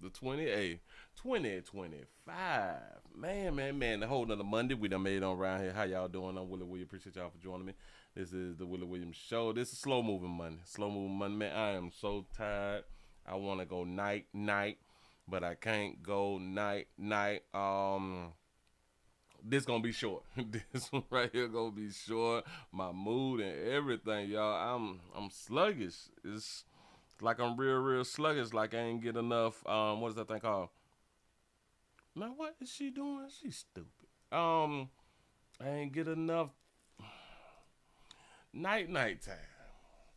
the 28th, 2025. Man, the whole nother Monday we done made on around here. How y'all doing? I'm Willie Williams. Appreciate y'all for joining me. This is the Willie Williams Show. This is slow moving Monday. Slow moving Monday, man. I am so tired. I want to go night, but I can't go night. This gonna be short. This one right here gonna be short. My mood and everything, y'all. I'm sluggish. It's like I'm real sluggish. Like I ain't get enough. What is that thing called? Man, what is she doing? She's stupid. I ain't get enough night time.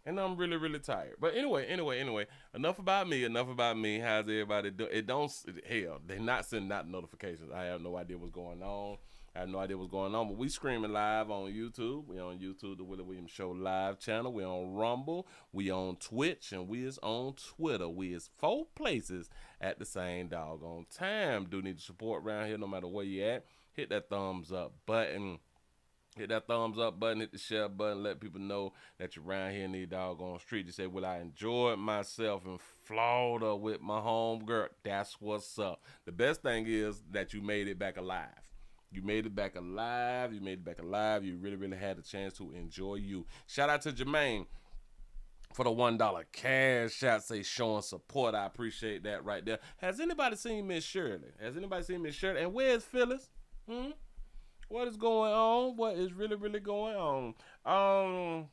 And I'm really tired. But anyway. Enough about me. How's everybody doing? It don't. Hell, they not sending out notifications. I have no idea what's going on. But we screaming live on YouTube. We on YouTube, the Willie Williams Show live channel. We on Rumble. We on Twitch, and we is on Twitter. We is 4 places at the same doggone time. Do need the support around here, no matter where you at. Hit that thumbs up button. Hit that thumbs up button, hit the share button, let people know that you're around here in these doggone streets. You say, well, I enjoyed myself in Florida with my home girl. That's what's up. The best thing is that you made it back alive. You made it back alive. You really had a chance to enjoy you. Shout out to Jermaine for the $1 cash out, say showing support. I appreciate that right there. Has anybody seen Miss Shirley? And where's Phyllis? What is going on? What is really going on?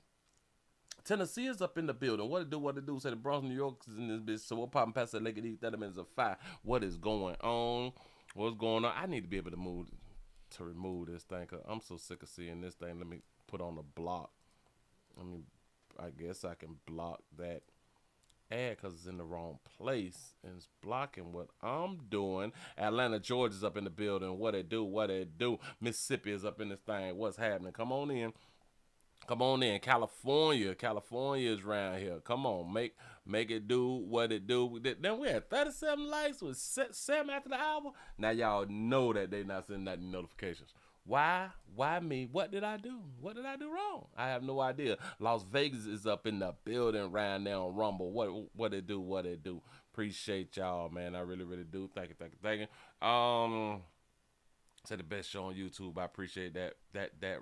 Tennessee is up in the building. What it do? Say the Bronx, New York is in this bitch. So we're popping past the lake of these 30 minutes of fire. What is going on? What's going on? I need to be able to remove this thing. Cause I'm so sick of seeing this thing. Let me put on a block. I guess I can block that ad because it's in the wrong place and it's blocking what I'm doing. Atlanta, Georgia's up in the building. What it do? Mississippi is up in this thing. What's happening? Come on in. California is around here. Come on, make it do what it do. Then we had 37 likes with 7 after the hour. Now y'all know that they not sending out notifications. Why me? What did I do? What did I do wrong? I have no idea. Las Vegas is up in the building right now on Rumble. What it do? Appreciate y'all, man. I really do. Thank you. Say the best show on YouTube. I appreciate that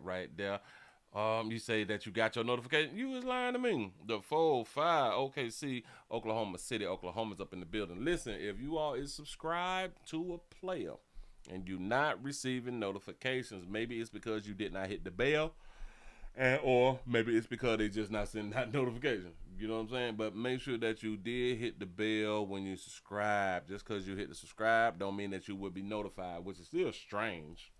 right there. You say that you got your notification. You was lying to me. The 405 OKC, Oklahoma City, Oklahoma's up in the building. Listen, if you all is subscribed to a player and you not receiving notifications, maybe it's because you did not hit the bell, or maybe it's because they just not sending out notifications. You know what I'm saying? But make sure that you did hit the bell when you subscribe. Just because you hit the subscribe don't mean that you would be notified, which is still strange.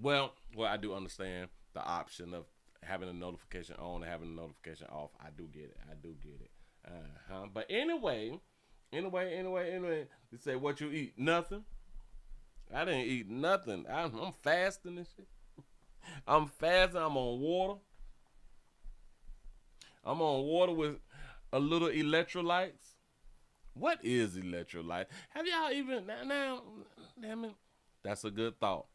Well, I do understand the option of having a notification on and having a notification off. I do get it. But anyway, they say what you eat? Nothing. I didn't eat nothing. I'm fasting and shit. I'm fasting. I'm on water. I'm on water with a little electrolytes. What is electrolyte? Have y'all even now? Damn it. That's a good thought.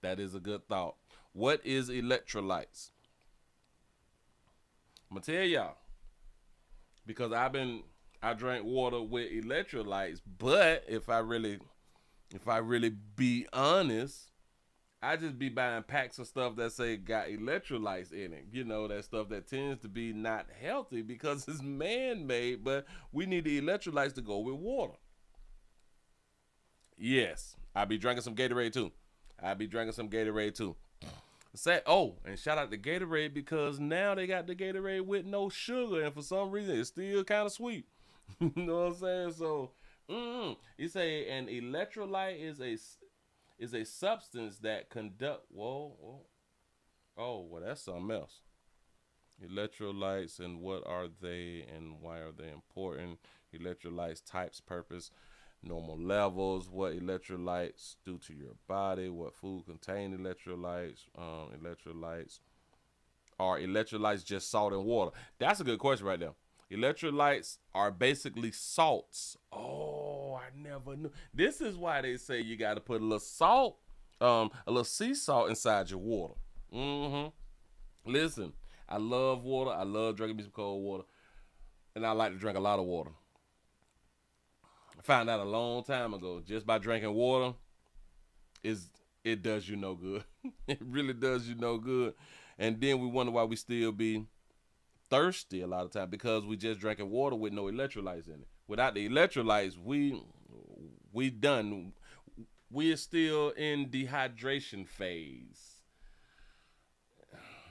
That is a good thought. What is electrolytes? I'm gonna tell y'all because I drank water with electrolytes, but if I really be honest, I just be buying packs of stuff that say got electrolytes in it. You know, that stuff that tends to be not healthy because it's man-made, but we need the electrolytes to go with water. Yes, I be drinking some Gatorade too. And shout out to Gatorade because now they got the Gatorade with no sugar, and for some reason it's still kind of sweet. You know what I'm saying? So, you say an electrolyte is a substance that conduct. Whoa. Oh, well, that's something else. Electrolytes, and what are they and why are they important? Electrolytes, types, purpose, normal levels, what electrolytes do to your body, what food contain electrolytes, are electrolytes just salt and water? That's a good question right there. Electrolytes are basically salts. Oh, I never knew. This is why they say you got to put a little salt, a little sea salt inside your water. Listen, I love water. I love drinking me some cold water, and I like to drink a lot of water. I found out a long time ago, just by drinking water, is it does you no good. It really does you no good. And then we wonder why we still be thirsty a lot of time, because we just drinking water with no electrolytes in it. Without the electrolytes, we done. We're still in dehydration phase,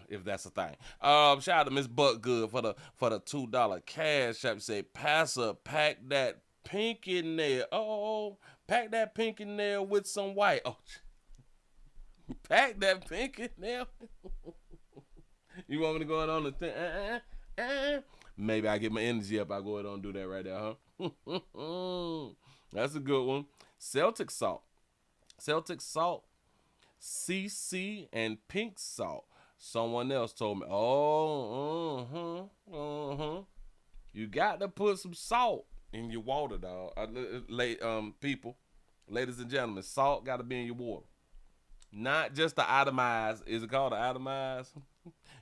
if that's a thing. Shout out to Miss Buckgood for the $2 cash app. Say, Pastor, pack that pinky nail. Oh, pack that pinky nail with some white. Oh, pack that pinky nail. You want me to go on the thing? Maybe I get my energy up. I go ahead and do that right there, huh? That's a good one. Celtic salt, CC, and pink salt. Someone else told me, you got to put some salt in your water, dog. People, ladies and gentlemen, salt got to be in your water. Not just the atomized. Is it called the atomized?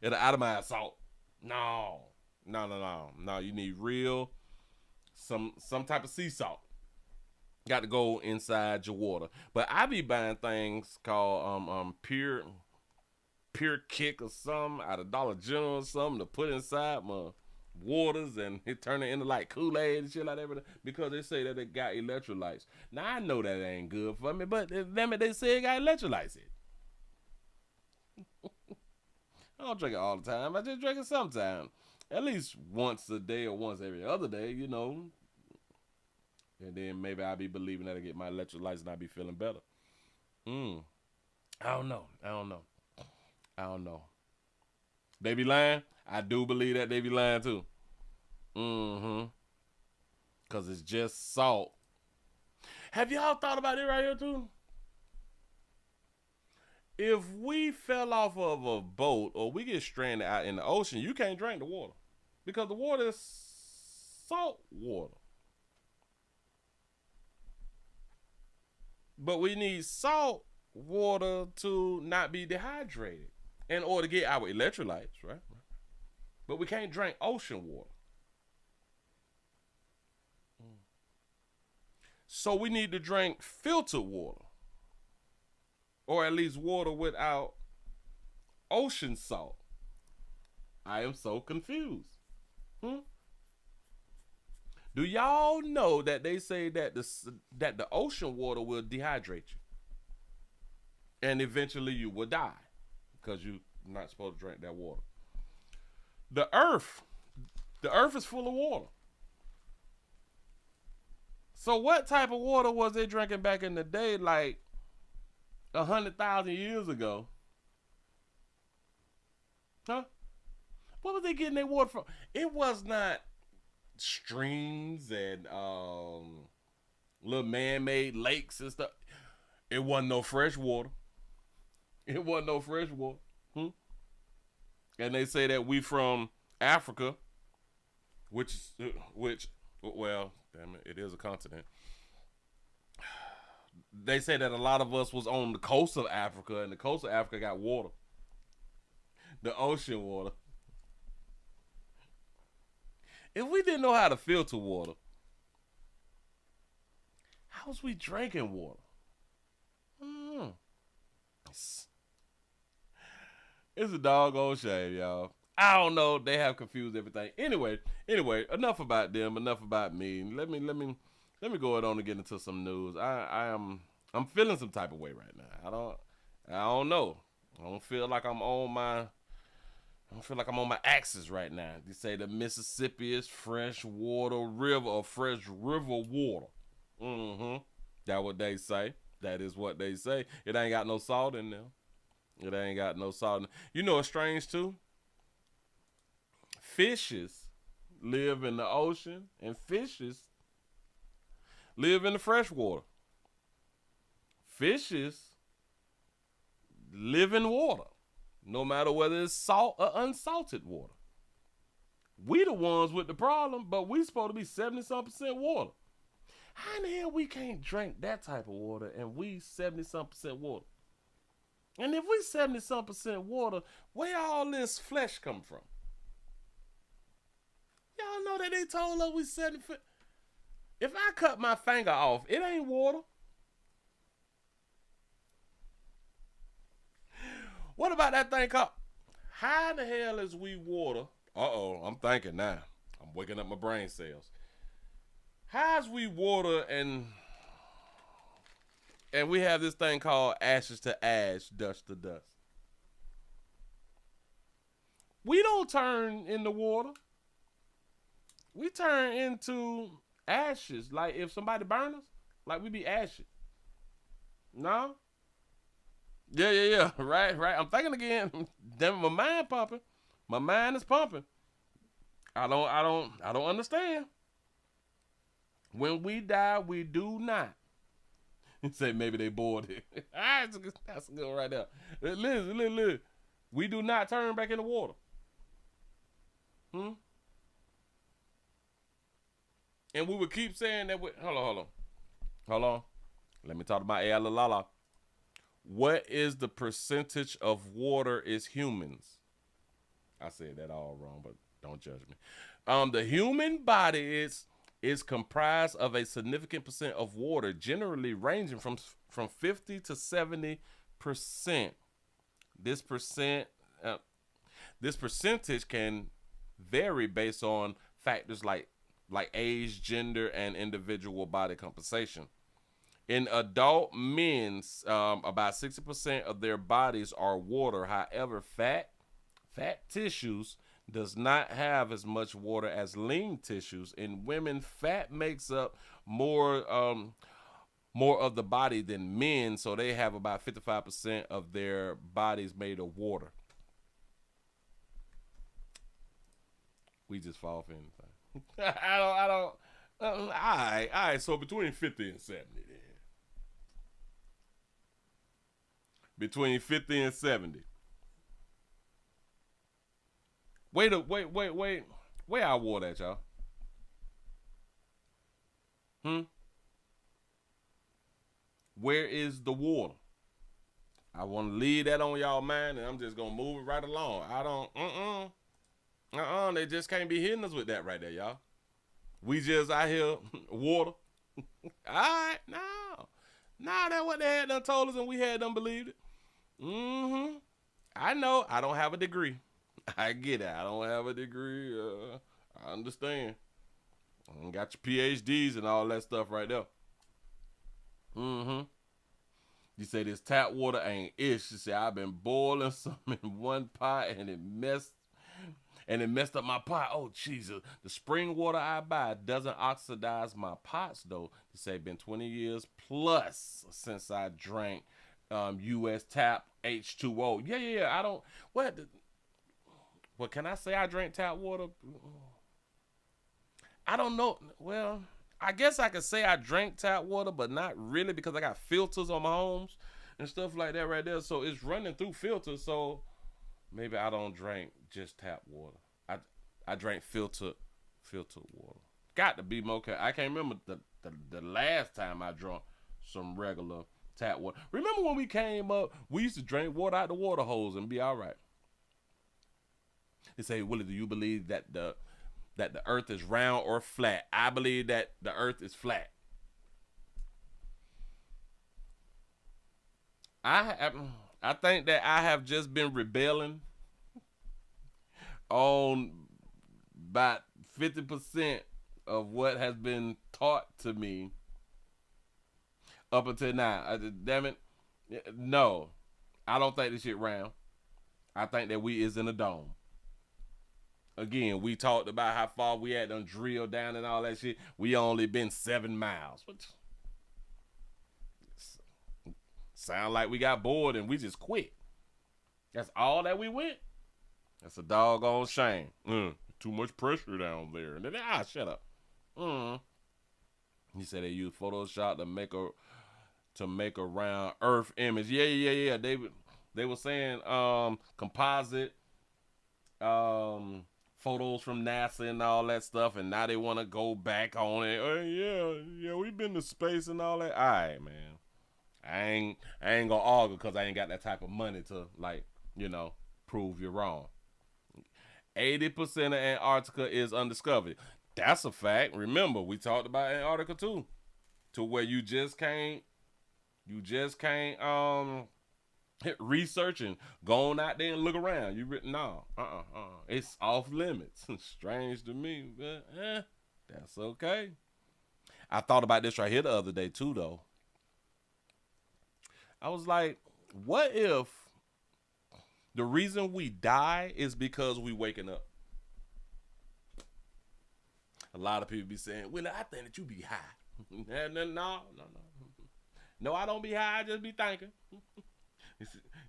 It's the atomized salt. No. You need real, some type of sea salt. Got to go inside your water. But I be buying things called pure kick or something out of Dollar General or something to put inside my waters, and it turn it into like Kool-Aid and shit like that, because they say that it got electrolytes. Now I know that ain't good for me, but damn it, they say it got electrolytes in it. I don't drink it all the time. I just drink it sometimes. At least once a day or once every other day, you know. And then maybe I'll be believing that I get my electrolytes and I'll be feeling better. I don't know. They be lying? I do believe that they be lying too. Because it's just salt. Have y'all thought about it right here too? If we fell off of a boat or we get stranded out in the ocean, you can't drink the water. Because the water is salt water. But we need salt water to not be dehydrated in order to get our electrolytes, right? But we can't drink ocean water. So we need to drink filtered water. Or at least water without ocean salt. I am so confused. Do y'all know that they say that the ocean water will dehydrate you? And eventually you will die because you're not supposed to drink that water. The earth is full of water. So what type of water was they drinking back in the day, like 100,000 years ago? Huh? What was they getting their water from? It was not streams and little man-made lakes and stuff. It wasn't no fresh water. And they say that we from Africa, which well, damn it is a continent. They say that a lot of us was on the coast of Africa, and the coast of Africa got water. The ocean water. If we didn't know how to filter water, how was we drinking water? It's a doggone shame, y'all. I don't know. They have confused everything. Anyway, enough about them. Enough about me. Let me go on and get into some news. I'm feeling some type of way right now. I don't know. I don't feel like I'm on my axis right now. They say the Mississippi is fresh water river or fresh river water. That's what they say. That is what they say. It ain't got no salt in there. You know what's strange too? Fishes live in the ocean and fishes live in the fresh water. Fishes live in water, no matter whether it's salt or unsalted water. We the ones with the problem, but we supposed to be 70-some% water. How in the hell we can't drink that type of water and we 70-some% water? And if we 70-some% water, where all this flesh come from? Y'all know that they told us we 70. If I cut my finger off, it ain't water. What about that thing called? How the hell is we water? I'm thinking now. I'm waking up my brain cells. How's we water and we have this thing called ashes to ash, dust to dust. We don't turn into water. We turn into ashes. Like if somebody burn us, like we be ashes. No? Yeah. Right. I'm thinking again. Damn, my mind pumping. My mind is pumping. I don't understand. When we die, we do not. You say maybe they bored it. That's a good one right there. Listen. We do not turn back into water. And we would keep saying that. Hold on. Let me talk about la. What is the percentage of water is humans? I said that all wrong, but don't judge me. The human body is comprised of a significant percent of water, generally ranging from 50 to 70%. This percentage can vary based on factors like age, gender, and individual body composition. In adult men, about 60% of their bodies are water. However, fat tissues does not have as much water as lean tissues. In women, fat makes up more of the body than men, so they have about 55% of their bodies made of water. We just fall for anything. I don't. All right. So between 50 and 70, then. Between 50 and 70. Wait. Where our water at, y'all? Where is the water? I want to leave that on y'all mind, and I'm just gonna move it right along. I don't. They just can't be hitting us with that right there, y'all. We just out here water. All right, no, that's what they had done told us, and we had done believed it. I know I don't have a degree. I get it. I don't have a degree. I understand. I got your PhDs and all that stuff right there. You say this tap water ain't ish. You say I've been boiling something in one pot and it messed up my pot. Oh Jesus! The spring water I buy doesn't oxidize my pots though. You say been 20 years plus since I drank U.S. tap H2O. Yeah. I don't. What can I say? I drink tap water. I don't know. Well, I guess I could say I drank tap water, but not really because I got filters on my homes and stuff like that right there. So it's running through filters. So maybe I don't drink just tap water. I drank filtered water. Got to be more. I can't remember the last time I drank some regular tap water. Remember when we came up, we used to drink water out the water hose and be all right. They say, Willie, do you believe that the earth is round or flat? I believe that the earth is flat. I think that I have just been rebelling on about 50% of what has been taught to me up until now. Damn it. No, I don't think this shit round. I think that we is in a dome. Again, we talked about how far we had done drilled down and all that shit. We only been 7 miles. Sound like we got bored and we just quit. That's all that we went. That's a doggone shame. Too much pressure down there. And then, shut up. He said they use Photoshop to make a round Earth image. Yeah. They were saying composite photos from NASA and all that stuff, and now they want to go back on it. Yeah, we've been to space and all that. All right, man. I ain't gonna argue because I ain't got that type of money to prove you wrong. 80% of Antarctica is undiscovered. That's a fact. Remember, we talked about Antarctica too, to where you just can't research and go on out there and look around. No, it's off limits. Strange to me, but that's okay. I thought about this right here the other day too, though. I was like, what if the reason we die is because we waking up? A lot of people be saying, "Well, I think that you be high." No, I don't be high. I just be thinking.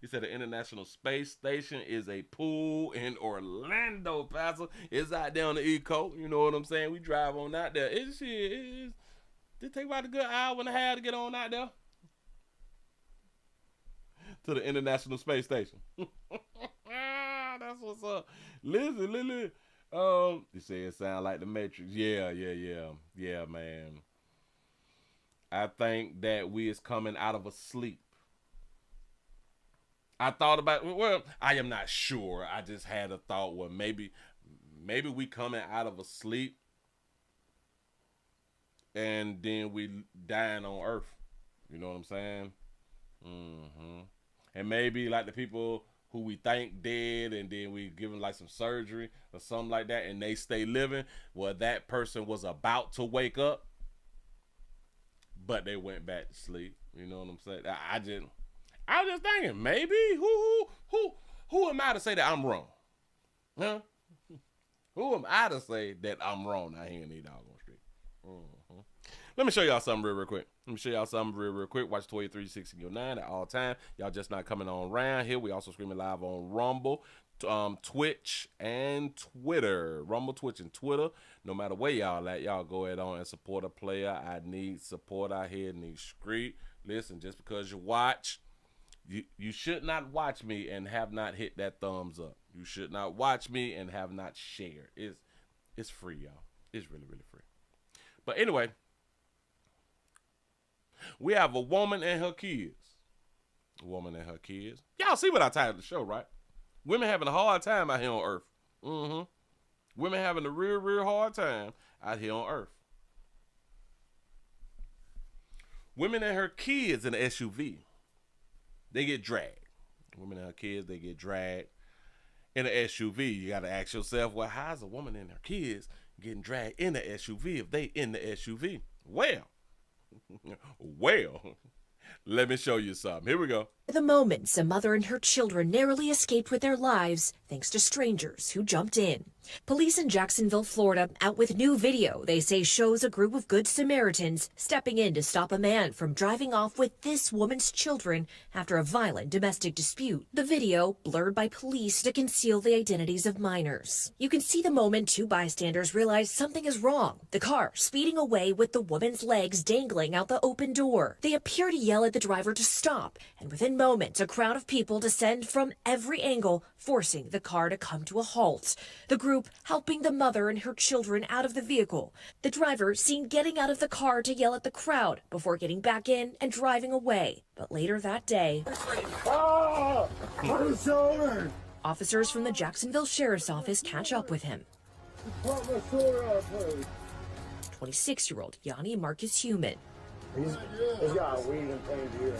He said the International Space Station is a pool in Orlando, Pastor. It's out there on the East Coast. You know what I'm saying? We drive on out there. It take about a good hour and a half to get on out there to the International Space Station. That's what's up. Listen. You say it sound like the Matrix. Yeah, man. I think that we is coming out of a sleep. I thought about, well, I am not sure. I just had a thought, well, maybe we coming out of a sleep and then we dying on Earth. You know what I'm saying? And maybe like the people who we think dead and then we give them like some surgery or something like that and they stay living. Well, that person was about to wake up, but they went back to sleep. You know what I'm saying? I was just thinking, maybe who am I to say that I'm wrong? Huh? Who am I to say that I'm wrong out here in these doggone streets? Let me show y'all something real quick. Watch 2369 at all time. Y'all just not coming on around here. We also streaming live on Rumble, Twitch, and Twitter. Rumble, Twitch, and Twitter. No matter where y'all at, y'all go ahead on and support a player. I need support out here in these streets. Listen, just because you watch, you should not watch me and have not hit that thumbs up. You should not watch me and have not shared. It's free, y'all. It's really, really free. But anyway, we have a woman and her kids. Y'all see what I titled the show, right? Women having a hard time out here on Earth. Women having a real, real hard time out here on Earth. Women and her kids in the SUV. They get dragged. Women and her kids, they get dragged in an SUV. You got to ask yourself, well, how's a woman and her kids getting dragged in the SUV if they in the SUV? Well, let me show you something. Here we go. The moments a mother and her children narrowly escaped with their lives thanks to strangers who jumped in. Police in Jacksonville, Florida, out with new video they say shows a group of good Samaritans stepping in to stop a man from driving off with this woman's children after a violent domestic dispute. The video blurred by police to conceal the identities of minors. You can see the moment two bystanders realize something is wrong. The car speeding away with the woman's legs dangling out the open door. They appear to yell at the driver to stop, and within moments a crowd of people descend from every angle, forcing the car to come to a halt. The group helping the mother and her children out of the vehicle. The driver seen getting out of the car to yell at the crowd before getting back in and driving away. But later that day, officers from the Jacksonville Sheriff's Office catch up with him. 26-year-old Yanni Marcus Human. He's got weed and pain here.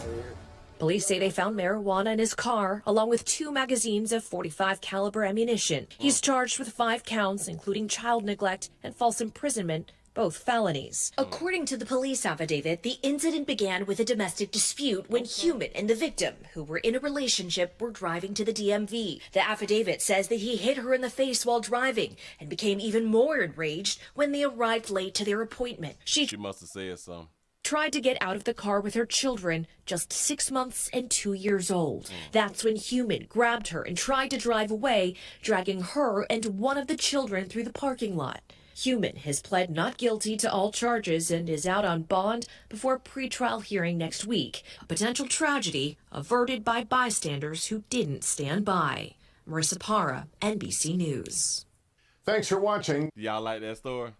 Police say they found marijuana in his car, along with 2 magazines of .45 caliber ammunition. He's charged with 5 counts, including child neglect and false imprisonment, both felonies. According to the police affidavit, the incident began with a domestic dispute when Human and the victim, who were in a relationship, were driving to the DMV. The affidavit says that he hit her in the face while driving and became even more enraged when they arrived late to their appointment. She must have said something. Tried to get out of the car with her children, just 6 months and 2 years old. That's when Human grabbed her and tried to drive away, dragging her and one of the children through the parking lot. Human has pled not guilty to all charges and is out on bond before a pretrial hearing next week. A potential tragedy averted by bystanders who didn't stand by. Marissa Parra, NBC News. Thanks for watching. Y'all like that story?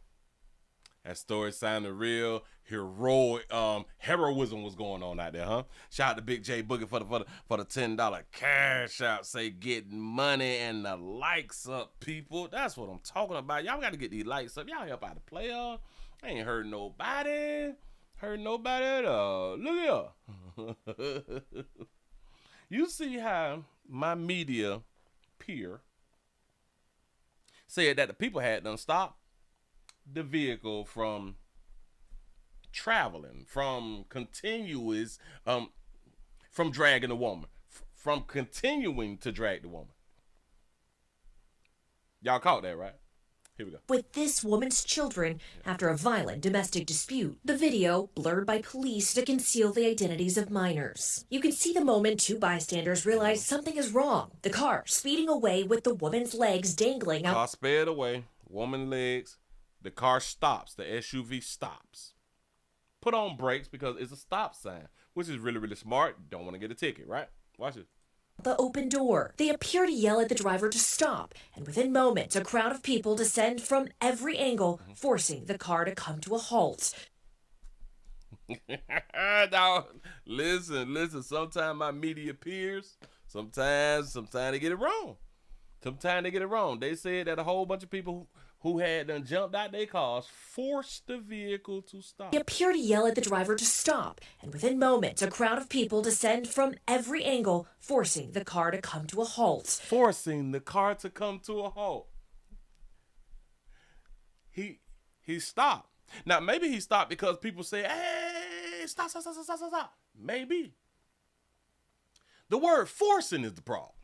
That story sounded real heroic. Heroism was going on out there, huh? Shout out to Big J Boogie for the $10 cash out. Say getting money and the likes up, people. That's what I'm talking about. Y'all got to get these likes up. Y'all help out the player. I ain't heard nobody. Heard nobody at all. Look here. You see how my media peer said that the people had done stopped the vehicle from traveling, from continuous, from dragging the woman, from continuing to drag the woman. Y'all caught that, right? Here we go. With this woman's children after a violent domestic dispute. The video blurred by police to conceal the identities of minors. You can see the moment two bystanders realize something is wrong. The car speeding away with the woman's legs dangling out. Car sped away, woman legs. The car stops. The SUV stops. Put on brakes because it's a stop sign, which is really, really smart. Don't want to get a ticket, right? Watch it. The open door. They appear to yell at the driver to stop, and within moments, a crowd of people descend from every angle, forcing the car to come to a halt. Now, listen. Sometimes my media peers, sometimes they get it wrong. They said that a whole bunch of people who had done jumped out their cars forced the vehicle to stop. They appear to yell at the driver to stop, and within moments, a crowd of people descend from every angle, forcing the car to come to a halt. He stopped. Now, maybe he stopped because people say, hey, stop. Maybe. The word forcing is the problem.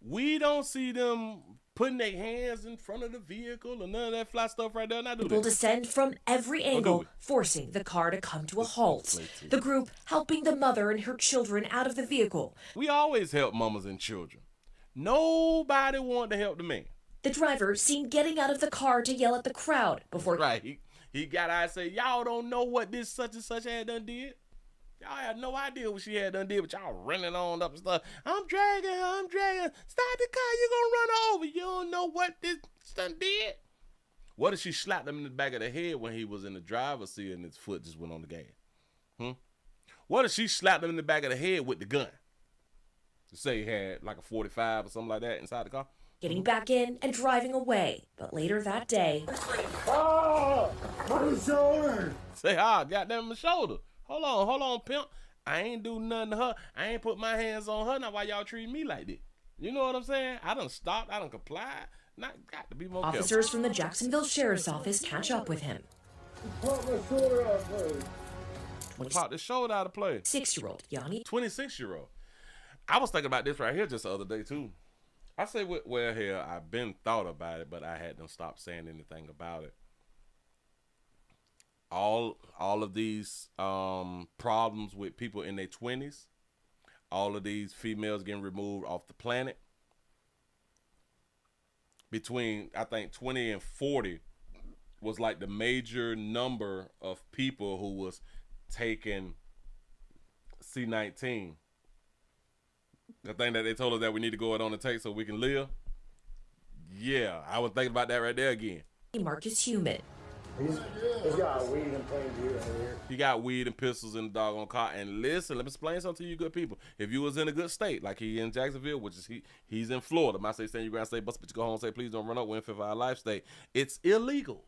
We don't see them putting their hands in front of the vehicle and none of that fly stuff right there. People descend from every angle, forcing the car to come to a halt. The group helping the mother and her children out of the vehicle. We always help mamas and children. Nobody want to help the man. The driver seen getting out of the car to yell at the crowd before... Right. He got out and say, y'all don't know what this such and such had done did. Y'all had no idea what she had done did, but y'all running on up and stuff. I'm dragging her. Stop the car, you gonna run her over. You don't know what this done did. What if she slapped him in the back of the head when he was in the driver's seat and his foot just went on the gas? What if she slapped him in the back of the head with the gun? To say he had like a 45 or something like that inside the car? Getting back in and driving away. But later that day... Oh, my shoulder. Say, goddamn, my shoulder. Hold on, pimp. I ain't do nothing to her. I ain't put my hands on her. Now why y'all treat me like this? You know what I'm saying? I done stopped. I done complied. Not got to be more careful. Officers from the Jacksonville Sheriff's Office catch up with him. Pop my shoulder out, please. Pop the shoulder out of play. 6-year-old Yanni. 26-year-old. I was thinking about this right here just the other day too. I say, well, here I've been thought about it, but I hadn't stopped saying anything about it. All of these problems with people in their 20s, all of these females getting removed off the planet. Between, I think, 20 and 40 was like the major number of people who was taking C-19. The thing that they told us that we need to go on and take so we can live. Yeah, I was thinking about that right there again. Marcus Human. He's got weed and plain view in here. He got weed and pistols in the doggone car. And listen, let me explain something to you good people. If you was in a good state, like he in Jacksonville, which is he's in Florida. My state saying you gotta say, but you go home and say, please don't run up, we're in for our life state. It's illegal.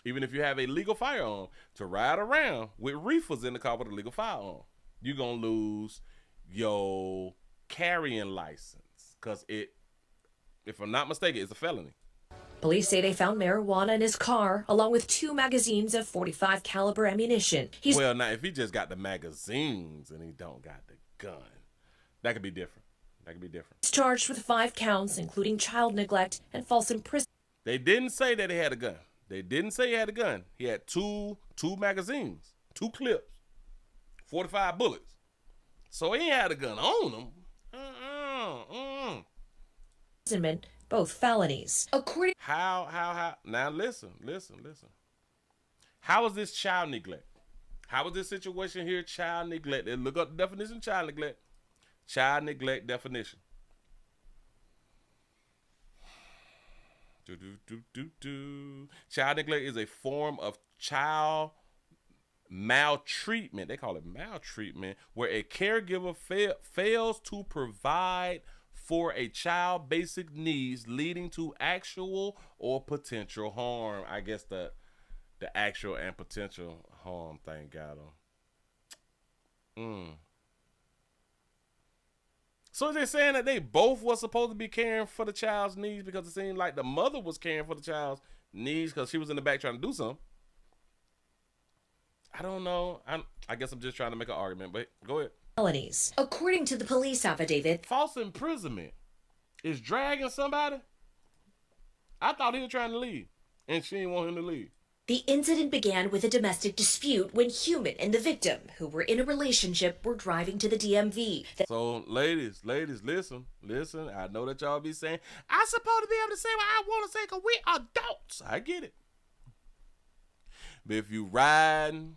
Even if you have a legal firearm, to ride around with reefers in the car with a legal firearm, you're gonna lose your carrying license. Cause if I'm not mistaken, it's a felony. Police say they found marijuana in his car, along with 2 magazines of .45 caliber ammunition. Well, now, if he just got the magazines and he don't got the gun, that could be different. He's charged with 5 counts, including child neglect and false imprisonment. They didn't say that he had a gun. He had two magazines, 2 clips, 45 bullets. So he ain't had a gun on him. Both felonies. According How now listen. How is this child neglect? How is this situation here child neglect? Look up the definition of child neglect. Child neglect definition. Child neglect is a form of child maltreatment. They call it maltreatment, where a caregiver fails to provide for a child basic needs, leading to actual or potential harm. I guess the actual and potential harm thing got them. So is they saying that they both were supposed to be caring for the child's needs, because it seemed like the mother was caring for the child's needs because she was in the back trying to do something? I don't know. I guess I'm just trying to make an argument, but go ahead. Felonies. According to the police affidavit, False imprisonment is dragging somebody. I thought he was trying to leave, and she didn't want him to leave. the incident began with a domestic dispute when Human and the victim, who were in a relationship, were driving to the DMV. So, ladies, listen. I know that y'all be saying, I'm supposed to be able to say what I want to say because we adults. I get it. But if you riding,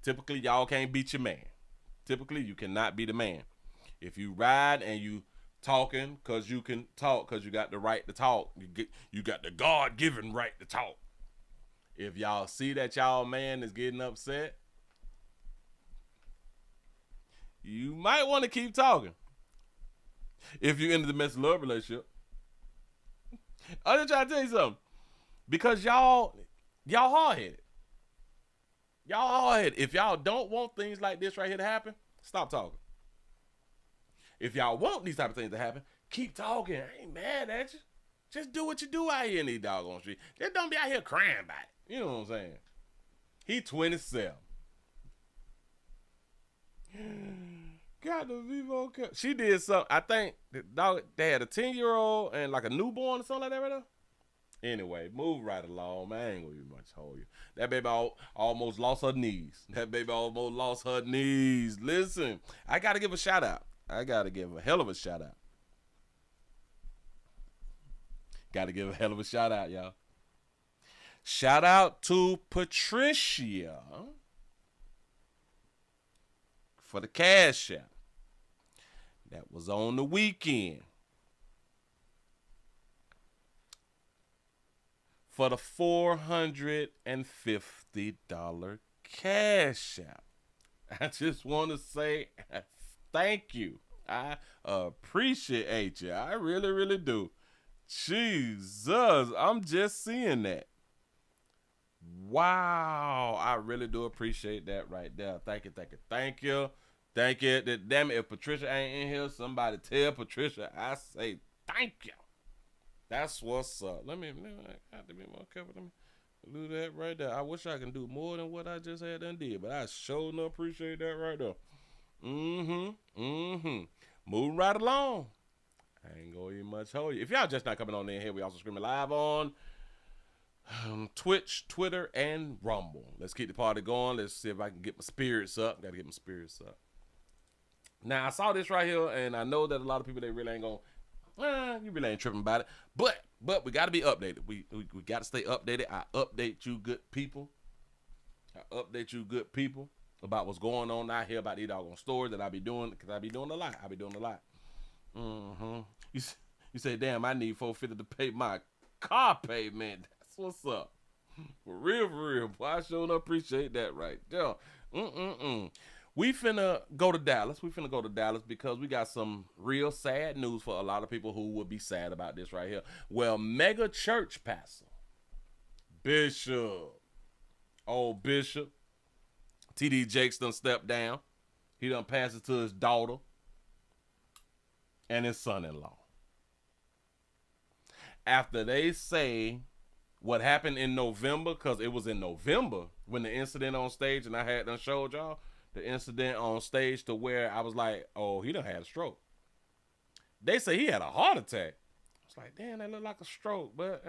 typically y'all can't beat your man. Typically, you cannot be the man. If you ride and you talking because you can talk, because you got the right to talk, you got the God-given right to talk. If y'all see that y'all man is getting upset, you might want to keep talking. If you're in the domestic love relationship, I'm just trying to tell you something. Because y'all hard-headed. Y'all hard-headed. If y'all don't want things like this right here to happen, stop talking. If y'all want these type of things to happen, keep talking. I ain't mad at you. Just do what you do out here in these doggone streets. Just don't be out here crying about it. You know what I'm saying? He 27. Got to be more careful. She did something. I think the dog, they had a 10-year-old and like a newborn or something like that right there. Anyway, move right along, man. I ain't gonna be much hold you. That baby almost lost her knees. Listen, I gotta give a shout out. I gotta give a hell of a shout out. Gotta give a hell of a shout out, y'all. Shout out to Patricia for the cash app that was on the weekend for the $450 cash app. I just want to say thank you. I appreciate you. I really, really do. Jesus, I'm just seeing that. Wow, I really do appreciate that right there. Thank you. Damn it, if Patricia ain't in here, somebody tell Patricia I say thank you. That's what's up. Let me I have to be more careful. Let me do that right there. I wish I can do more than what I just had done did, but I sure enough appreciate that right there. Moving right along. I ain't gonna even much hold you. If y'all just not coming on in here, we also streaming live on Twitch, Twitter, and Rumble. Let's keep the party going. Let's see if I can get my spirits up. Gotta get my spirits up. Now, I saw this right here, and I know that a lot of people, they really ain't gonna, you really ain't tripping about it. But we gotta be updated. We gotta stay updated. I update you good people about what's going on out here, about these doggone stories that I be doing, because I be doing a lot. You say, damn, I need $450 to pay my car payment. That's what's up. For real. Boy, I sure appreciate that right there. We finna go to Dallas. Because we got some real sad news for a lot of people who would be sad about this right here. Well, mega church pastor, Bishop, T.D. Jakes done stepped down. He done passed it to his daughter and his son-in-law. After they say what happened in November, because it was in November when the incident on stage, and I had done showed y'all the incident on stage to where I was like, oh, he done had a stroke. They say he had a heart attack. It's like, damn, that looked like a stroke, but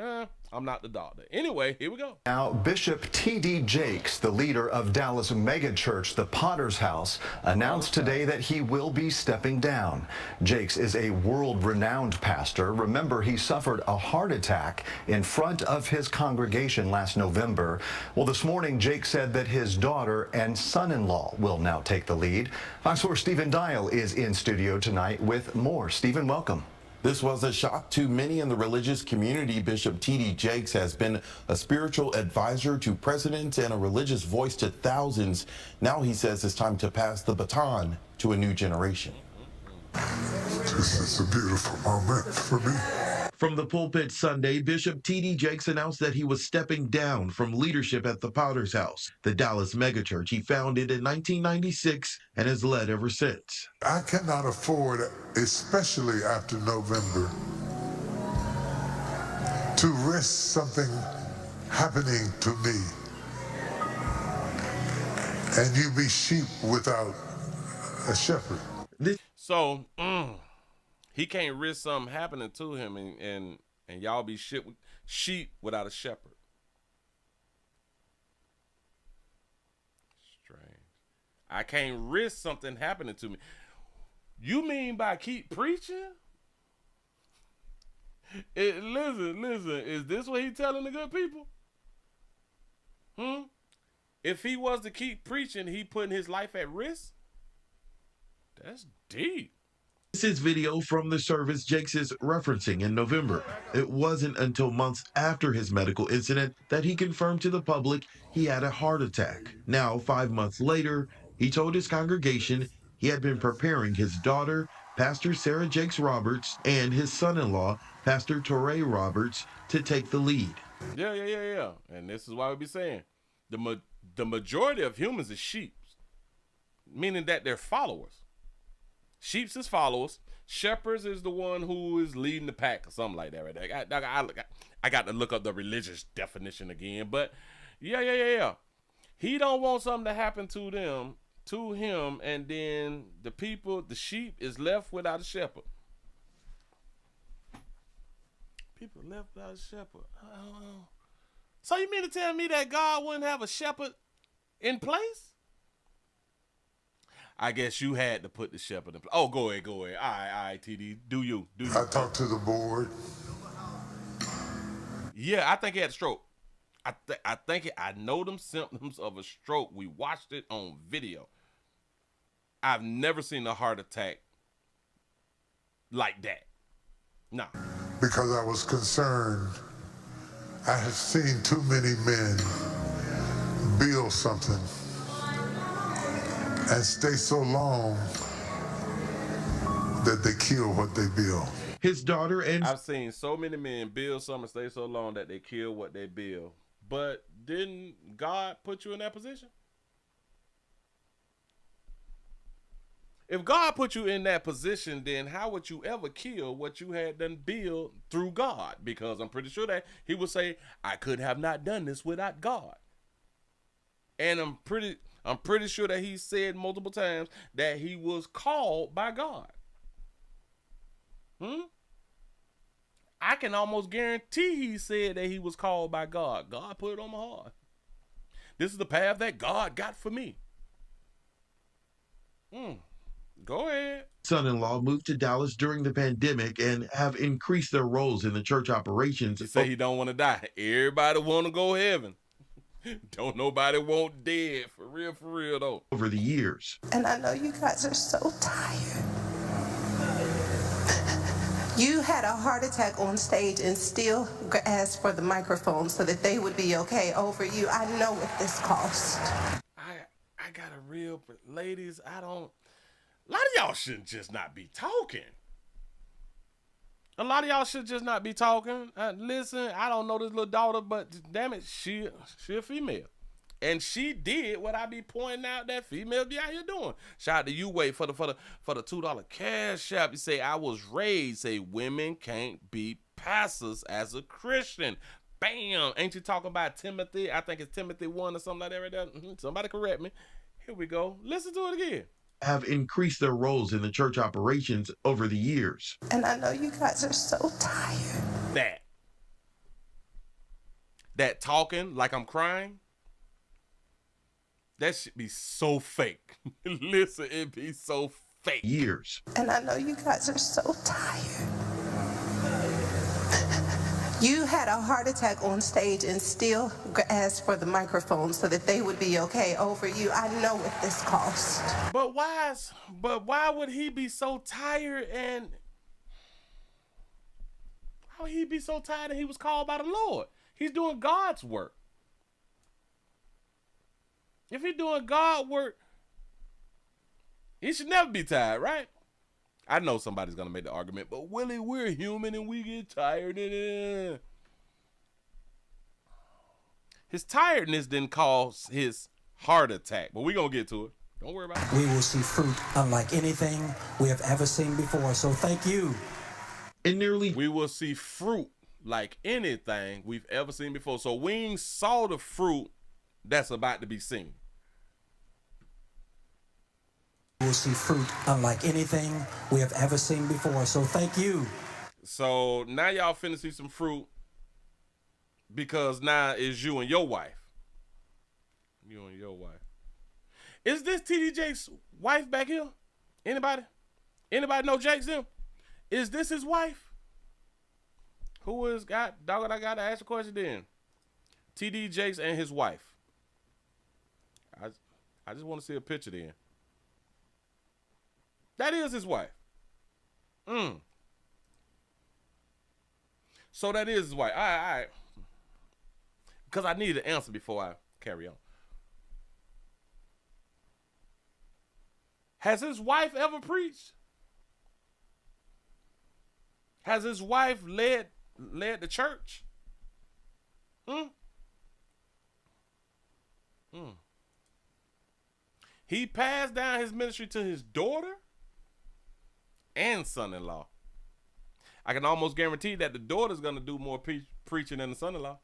I'm not the doctor. Anyway, here we go. Now, Bishop T.D. Jakes, the leader of Dallas megachurch, the Potter's House, announced today that he will be stepping down. Jakes is a world-renowned pastor. Remember, he suffered a heart attack in front of his congregation last November. Well, this morning, Jakes said that his daughter and son-in-law will now take the lead. Fox 4 Stephen Dial is in studio tonight with more. Stephen, welcome. This was a shock to many in the religious community. Bishop T.D. Jakes has been a spiritual advisor to presidents and a religious voice to thousands. Now he says it's time to pass the baton to a new generation. This is a beautiful moment for me. From the pulpit Sunday, Bishop T.D. Jakes announced that he was stepping down from leadership at the Potter's House, the Dallas megachurch he founded in 1996 and has led ever since. I cannot afford, especially after November, to risk something happening to me and you be sheep without a shepherd. So, he can't risk something happening to him and y'all be sheep without a shepherd. Strange. I can't risk something happening to me. You mean by keep preaching? Listen, is this what he telling the good people? If he was to keep preaching, he putting his life at risk? That's deep. This is video from the service Jakes is referencing in November. It wasn't until months after his medical incident that he confirmed to the public he had a heart attack. Now, 5 months later, he told his congregation he had been preparing his daughter, Pastor Sarah Jakes Roberts, and his son-in-law, Pastor Torrey Roberts, to take the lead. Yeah. And this is why we be saying the majority of humans is sheep, meaning that they're followers. Sheeps is followers. Shepherds is the one who is leading the pack or something like that, right? I got to look up the religious definition again, but yeah. He don't want something to happen to him, and then the sheep is left without a shepherd. People left without a shepherd. So you mean to tell me that God wouldn't have a shepherd in place? I guess you had to put the shepherd in place. Oh, go ahead. All right, TD. Do you. I talked to the board. Yeah, I think he had a stroke. I know them symptoms of a stroke. We watched it on video. I've never seen a heart attack like that. No. Because I was concerned. I have seen too many men build something and stay so long that they kill what they build. His daughter and I've seen so many men build something and stay so long that they kill what they build. But didn't God put you in that position? If God put you in that position, then how would you ever kill what you had done build through God? Because I'm pretty sure that he would say, I could have not done this without God. And I'm pretty sure that he said multiple times that he was called by God. I can almost guarantee he said that he was called by God. God put it on my heart. This is the path that God got for me. Go ahead. Son-in-law moved to Dallas during the pandemic and have increased their roles in the church operations. He say he don't want to die. Everybody want to go heaven. Don't nobody want dead. For real though. Over the years. And I know you guys are so tired. You had a heart attack on stage and still asked for the microphone so that they would be okay over you. I know what this cost. I got a real, ladies, a lot of y'all should just not be talking. A lot of y'all should just not be talking. Listen, I don't know this little daughter, but damn it, she a female. And she did what I be pointing out that females be out here doing. Shout out to you, Wade, for the $2 cash app. You say, I was raised, say women can't be pastors as a Christian. Bam. Ain't you talking about Timothy? I think it's Timothy 1 or something like that right there. Somebody correct me. Here we go. Listen to it again. Have increased their roles in the church operations over the years. And I know you guys are so tired. That talking like I'm crying, that should be so fake. Listen, it be so fake. Years. And I know you guys are so tired. You had a heart attack on stage and still asked for the microphone so that they would be okay over you. I know what this cost. But why would he be so tired? And How would he be so tired and he was called by the Lord? He's doing God's work. If he's doing God work, he should never be tired, right? I know somebody's going to make the argument, but Willie, we're human and we get tired. His tiredness didn't cause his heart attack, but we're going to get to it. Don't worry about it. We will see fruit unlike anything we have ever seen before. So thank you. We will see fruit like anything we've ever seen before. So we ain't saw the fruit that's about to be seen. We will see fruit unlike anything we have ever seen before. So thank you. So now y'all finna see some fruit because now it's you and your wife. You and your wife. Is this TD Jake's wife back here? Anybody? Anybody know Jake's him? Is this his wife? Who is got dog? I gotta ask a question then. TD Jakes and his wife. I just want to see a picture then. That is his wife. So that is his wife. All right. Because I need an answer before I carry on. Has his wife ever preached? Has his wife led the church? He passed down his ministry to his daughter and son-in-law. I can almost guarantee that the daughter's going to do more preaching than the son-in-law.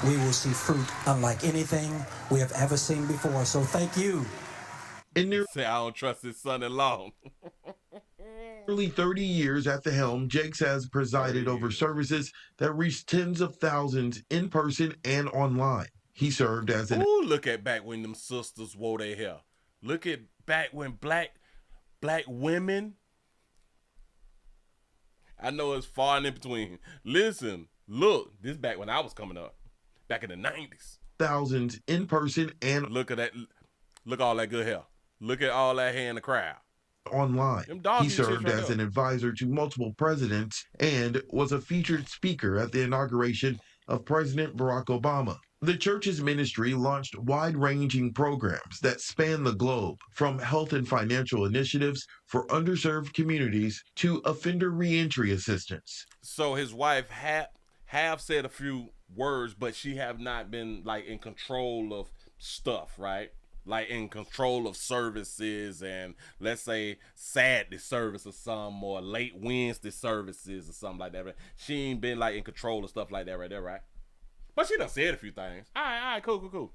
We will see fruit unlike anything we have ever seen before. So thank you. Say I don't trust his son-in-law. Nearly 30 years at the helm, Jakes has presided over services that reached tens of thousands in person and online. He served as an... Ooh, look at back when them sisters wore their hair. Look at back when black women... I know it's far and in between. Listen, look, this back when I was coming up. Back in the 90s. Thousands in person and... Look at that. Look at all that good hair. Look at all that hair in the crowd. Online. He served as an advisor to multiple presidents and was a featured speaker at the inauguration of President Barack Obama. The church's ministry launched wide-ranging programs that span the globe, from health and financial initiatives for underserved communities to offender reentry assistance. So his wife have said a few words, but she have not been like in control of stuff, right? Like in control of services and let's say Saturday service or some or late Wednesday services or something like that. Right? She ain't been like in control of stuff like that right there, right? But she done said a few things. All right, cool.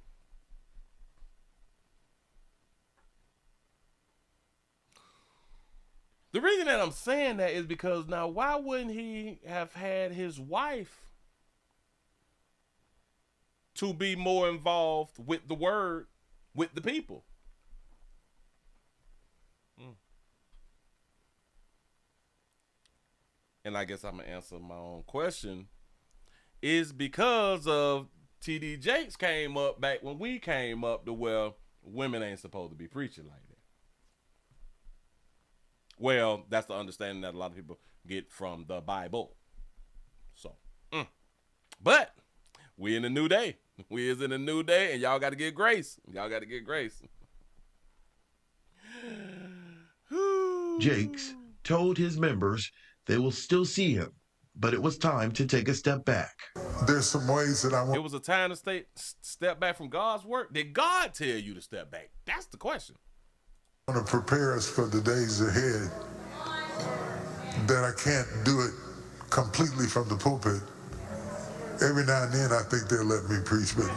The reason that I'm saying that is because now why wouldn't he have had his wife to be more involved with the word, with the people? And I guess I'm going to answer my own question. Is because of TD Jakes came up back when we came up to where women ain't supposed to be preaching like that. Well, that's the understanding that a lot of people get from the Bible. So, but we in a new day. We is in a new day, and y'all got to get grace. Y'all got to get grace. Jakes told his members they will still see him, but it was time to take a step back. There's some ways that I want. It was a time to step back from God's work. Did God tell you to step back? That's the question. I want to prepare us for the days ahead. That I can't do it completely from the pulpit. Every now and then I think they'll let me preach, but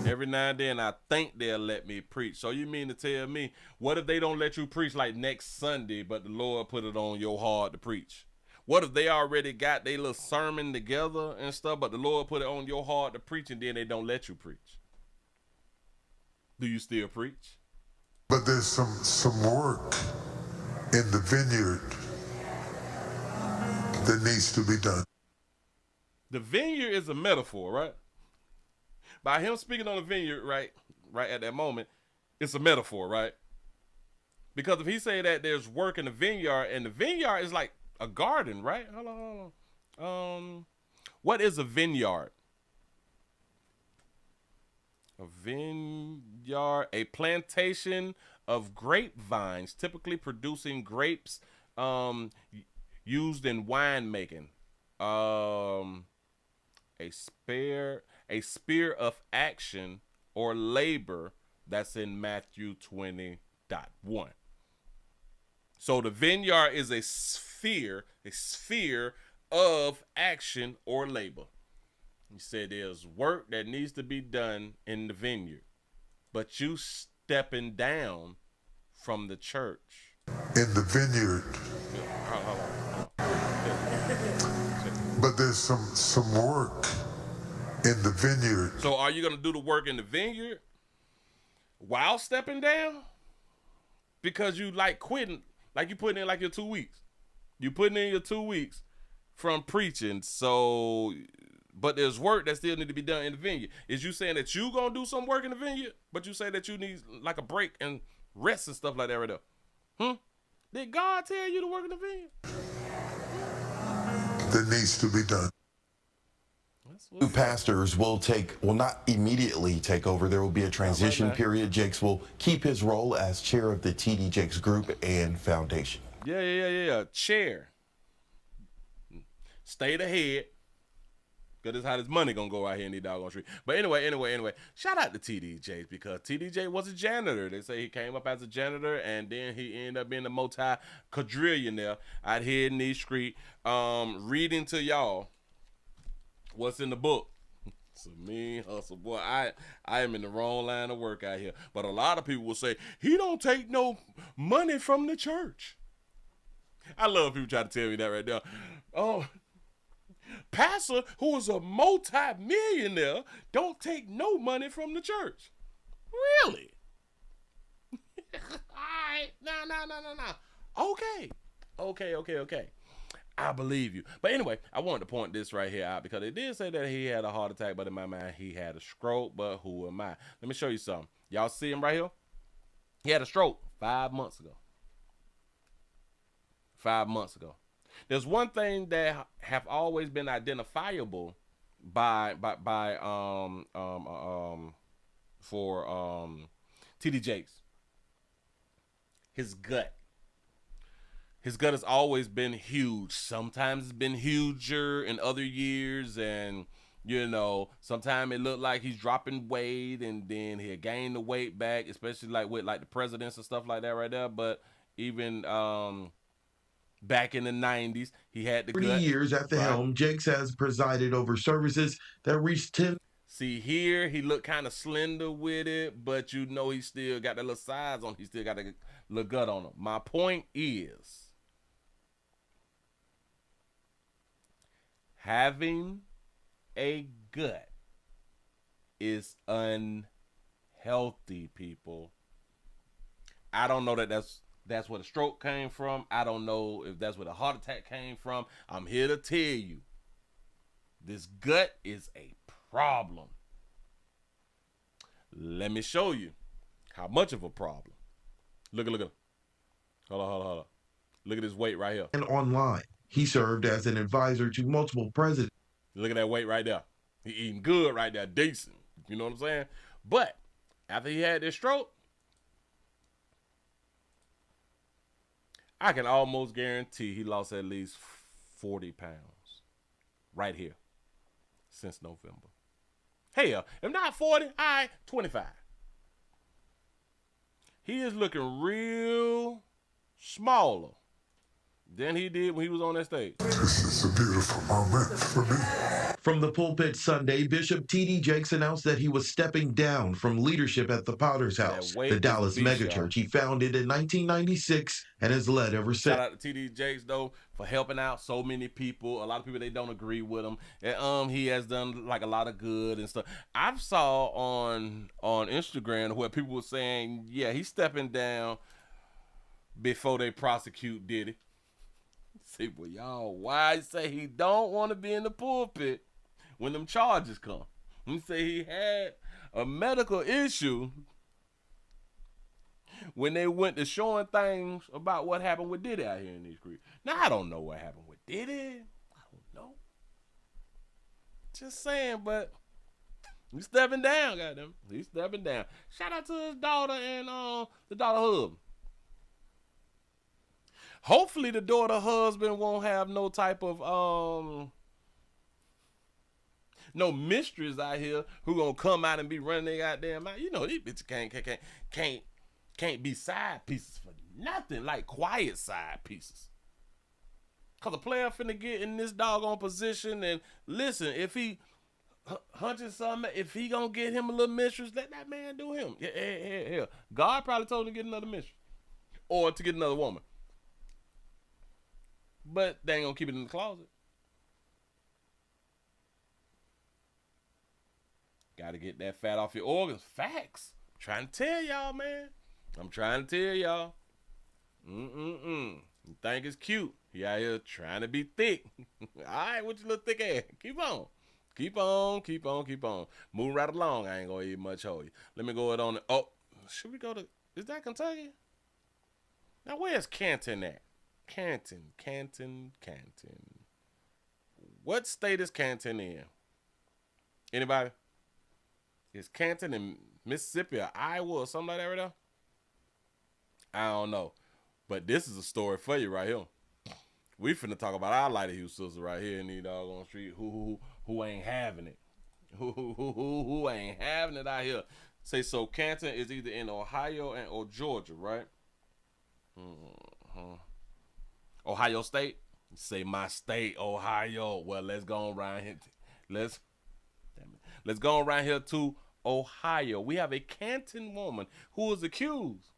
every now and then I think they'll let me preach. So you mean to tell me, what if they don't let you preach like next Sunday, but the Lord put it on your heart to preach? What if they already got their little sermon together and stuff, but the Lord put it on your heart to preach and then they don't let you preach? Do you still preach? But there's some work in the vineyard that needs to be done. The vineyard is a metaphor, right? By him speaking on the vineyard, right at that moment, it's a metaphor, right? Because if he say that there's work in the vineyard, and the vineyard is like a garden, right? Hold on. What is a vineyard? A vineyard, a plantation of grapevines, typically producing grapes used in winemaking. A sphere of action or labor that's in Matthew 20.1. So the vineyard is a sphere of action or labor. He said there's work that needs to be done in the vineyard, but you stepping down from the church. In the vineyard. But there's some work in the vineyard. So are you going to do the work in the vineyard while stepping down? Because you like quitting, like you putting in like your 2 weeks. You putting in your 2 weeks from preaching, so... But there's work that still need to be done in the vineyard. Is you saying that you gonna do some work in the vineyard, but you say that you need like a break and rest and stuff like that right there? Did God tell you to work in the vineyard? That needs to be done. New pastors will not immediately take over. There will be a transition period. Jakes will keep his role as chair of the TD Jakes Group and Foundation. Yeah. Chair. Stay the head. Because that's how this money gonna go out here in the doggone street. But anyway, shout out to TD Jakes, because TD Jakes was a janitor. They say he came up as a janitor, and then he ended up being a multi-quadrillionaire out here in these street, reading to y'all what's in the book. It's a mean hustle, boy. I am in the wrong line of work out here. But a lot of people will say, he don't take no money from the church. I love people try to tell me that right now. Oh, pastor who is a multi-millionaire don't take no money from the church. Really? All right. No. Okay. I believe you. But anyway, I wanted to point this right here out because it did say that he had a heart attack, but in my mind, he had a stroke. But who am I? Let me show you something. Y'all see him right here? He had a stroke 5 months ago. 5 months ago. There's one thing that have always been identifiable for TD Jakes. His gut. His gut has always been huge. Sometimes it's been huger in other years, and sometimes it looked like he's dropping weight, and then he'll gain the weight back, especially like with like the presidents and stuff like that right there. But even back in the 90s, he had the 30 years at the helm, Jakes has presided over services that reached 10. See here, he looked kind of slender with it, but he still got that little size on. He still got a little gut on him. My point is, having a gut is unhealthy, people. I don't know that that's where the stroke came from. I don't know if that's where the heart attack came from. I'm here to tell you, this gut is a problem. Let me show you how much of a problem. Look. Hold on. Look at his weight right here. And online, he served as an advisor to multiple presidents. Look at that weight right there. He eating good right there, decent. You know what I'm saying? But after he had this stroke, I can almost guarantee he lost at least 40 pounds right here since November. Hell, if not 40, all right, 25. He is looking real smaller than he did when he was on that stage. This is a beautiful moment for me. From the pulpit Sunday, Bishop TD Jakes announced that he was stepping down from leadership at the Potter's House, the Dallas megachurch he founded in 1996 and has led ever since. Shout out to TD Jakes, though, for helping out so many people. A lot of people, they don't agree with him. And, he has done like a lot of good and stuff. I saw on Instagram where people were saying, yeah, he's stepping down before they prosecute Diddy. See, well, y'all, why say he don't want to be in the pulpit when them charges come? He say he had a medical issue when they went to showing things about what happened with Diddy out here in these streets. Now, I don't know what happened with Diddy. I don't know. Just saying, but he's stepping down, goddamn. He's stepping down. Shout out to his daughter and the daughter husband. Hopefully the daughter husband won't have no type of no mistress out here who gonna come out and be running their goddamn mouth. You know, these bitches can't be side pieces for nothing, like quiet side pieces. Cause a player finna get in this doggone position, and listen, if he hunting something, if he gonna get him a little mistress, let that man do him. Yeah. God probably told him to get another mistress or to get another woman. But they ain't gonna keep it in the closet. Gotta get that fat off your organs. Facts. I'm trying to tell y'all, man. I'm trying to tell y'all. You think it's cute. He out here trying to be thick. All right, with your little thick ass. Keep on. Keep on. Move right along. I ain't gonna eat much of you. Let me go on. Oh, should we go to, is that Kentucky? Now, where's Canton at? Canton. What state is Canton in? Anybody? Is Canton in Mississippi or Iowa or something like that right now? I don't know. But this is a story for you right here. We finna talk about our Lighter Hugh sister right here in these doggone street who ain't having it. Who ain't having it out here. Say, so Canton is either in Ohio or Georgia, right? Ohio State? Say my state, Ohio. Well, let's go around here. Let's go around here to Ohio. We have a Canton woman who is accused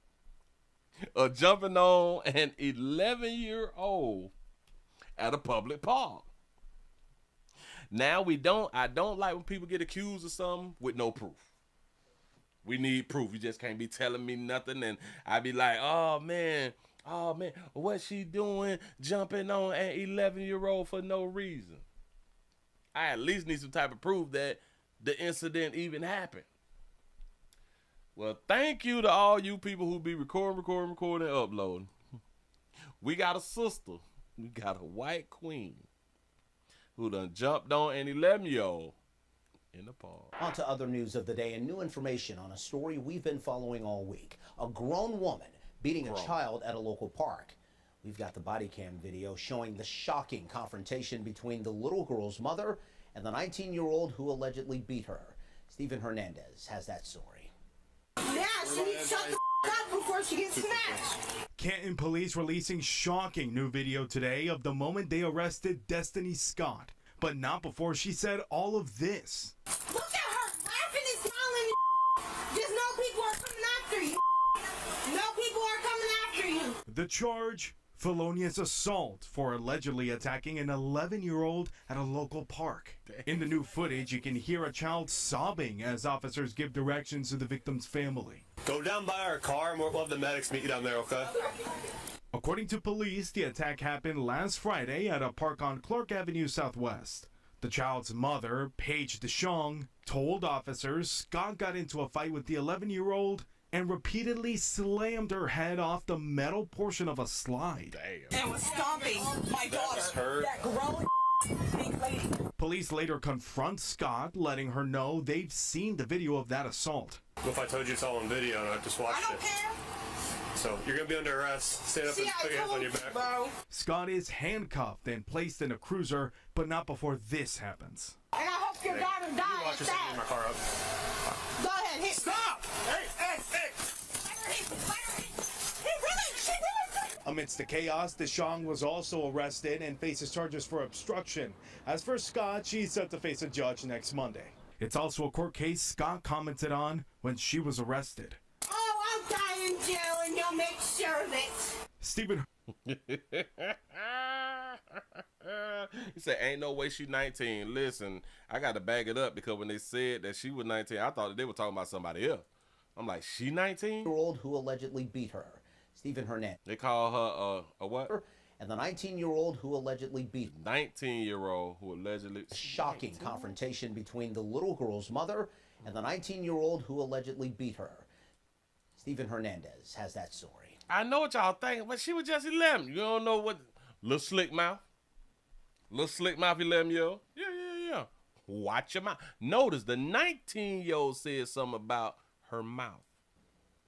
of jumping on an 11-year-old at a public park. Now I don't like when people get accused of something with no proof. We need proof. You just can't be telling me nothing and I be like, oh man, what's she doing jumping on an 11-year-old for no reason? I at least need some type of proof that the incident even happened. Well, thank you to all you people who be recording, and uploading. We got a sister. We got a white queen who done jumped on an 11-year-old in the park. On to other news of the day and new information on a story we've been following all week. A grown woman beating a child at a local park. We've got the body cam video showing the shocking confrontation between the little girl's mother and the 19-year-old who allegedly beat her. Stephen Hernandez has that story. Yeah, she needs to shut the up before she gets smashed. Canton police releasing shocking new video today of the moment they arrested Destiny Scott, but not before she said all of this. Look at her laughing and smiling. Just know people are coming after you. No people are coming after you. The charge, felonious assault for allegedly attacking an 11-year-old at a local park. In the new footage, you can hear a child sobbing as officers give directions to the victim's family. Go down by our car and we'll have the medics meet you down there, okay? According to police, the attack happened last Friday at a park on Clark Avenue Southwest. The child's mother, Paige DeShong, told officers Scott got into a fight with the 11-year-old and repeatedly slammed her head off the metal portion of a slide. Damn. And was stomping my daughter, that grown big lady. Police later confront Scott, letting her know they've seen the video of that assault. What if I told you it's all on video and I just watched it? I don't care. So you're gonna be under arrest. Stand up and put your hands on your back. Bro. Scott is handcuffed and placed in a cruiser, but not before this happens. And I hope your daughter dies. Watch yourself in my car up. Go ahead, hit. Stop! Hey! Amidst the chaos, DeShong was also arrested and faces charges for obstruction. As for Scott, she's set to face a judge next Monday. It's also a court case Scott commented on when she was arrested. Oh, I'll die in jail and you'll make sure of it. Stephen. He said, ain't no way she's 19. Listen, I got to back it up because when they said that she was 19, I thought that they were talking about somebody else. I'm like, she 19? Year-old who allegedly beat her. Stephen Hernandez. They call her a what? And the 19-year-old who allegedly beat 19-year-old who allegedly. Shocking confrontation between the little girl's mother and the 19-year-old who allegedly beat her. Stephen Hernandez has that story. I know what y'all think, but she was just 11. You don't know what little slick mouth. Little slick mouth 11-year-old. Yeah. Watch your mouth. Notice the 19-year-old said something about her mouth.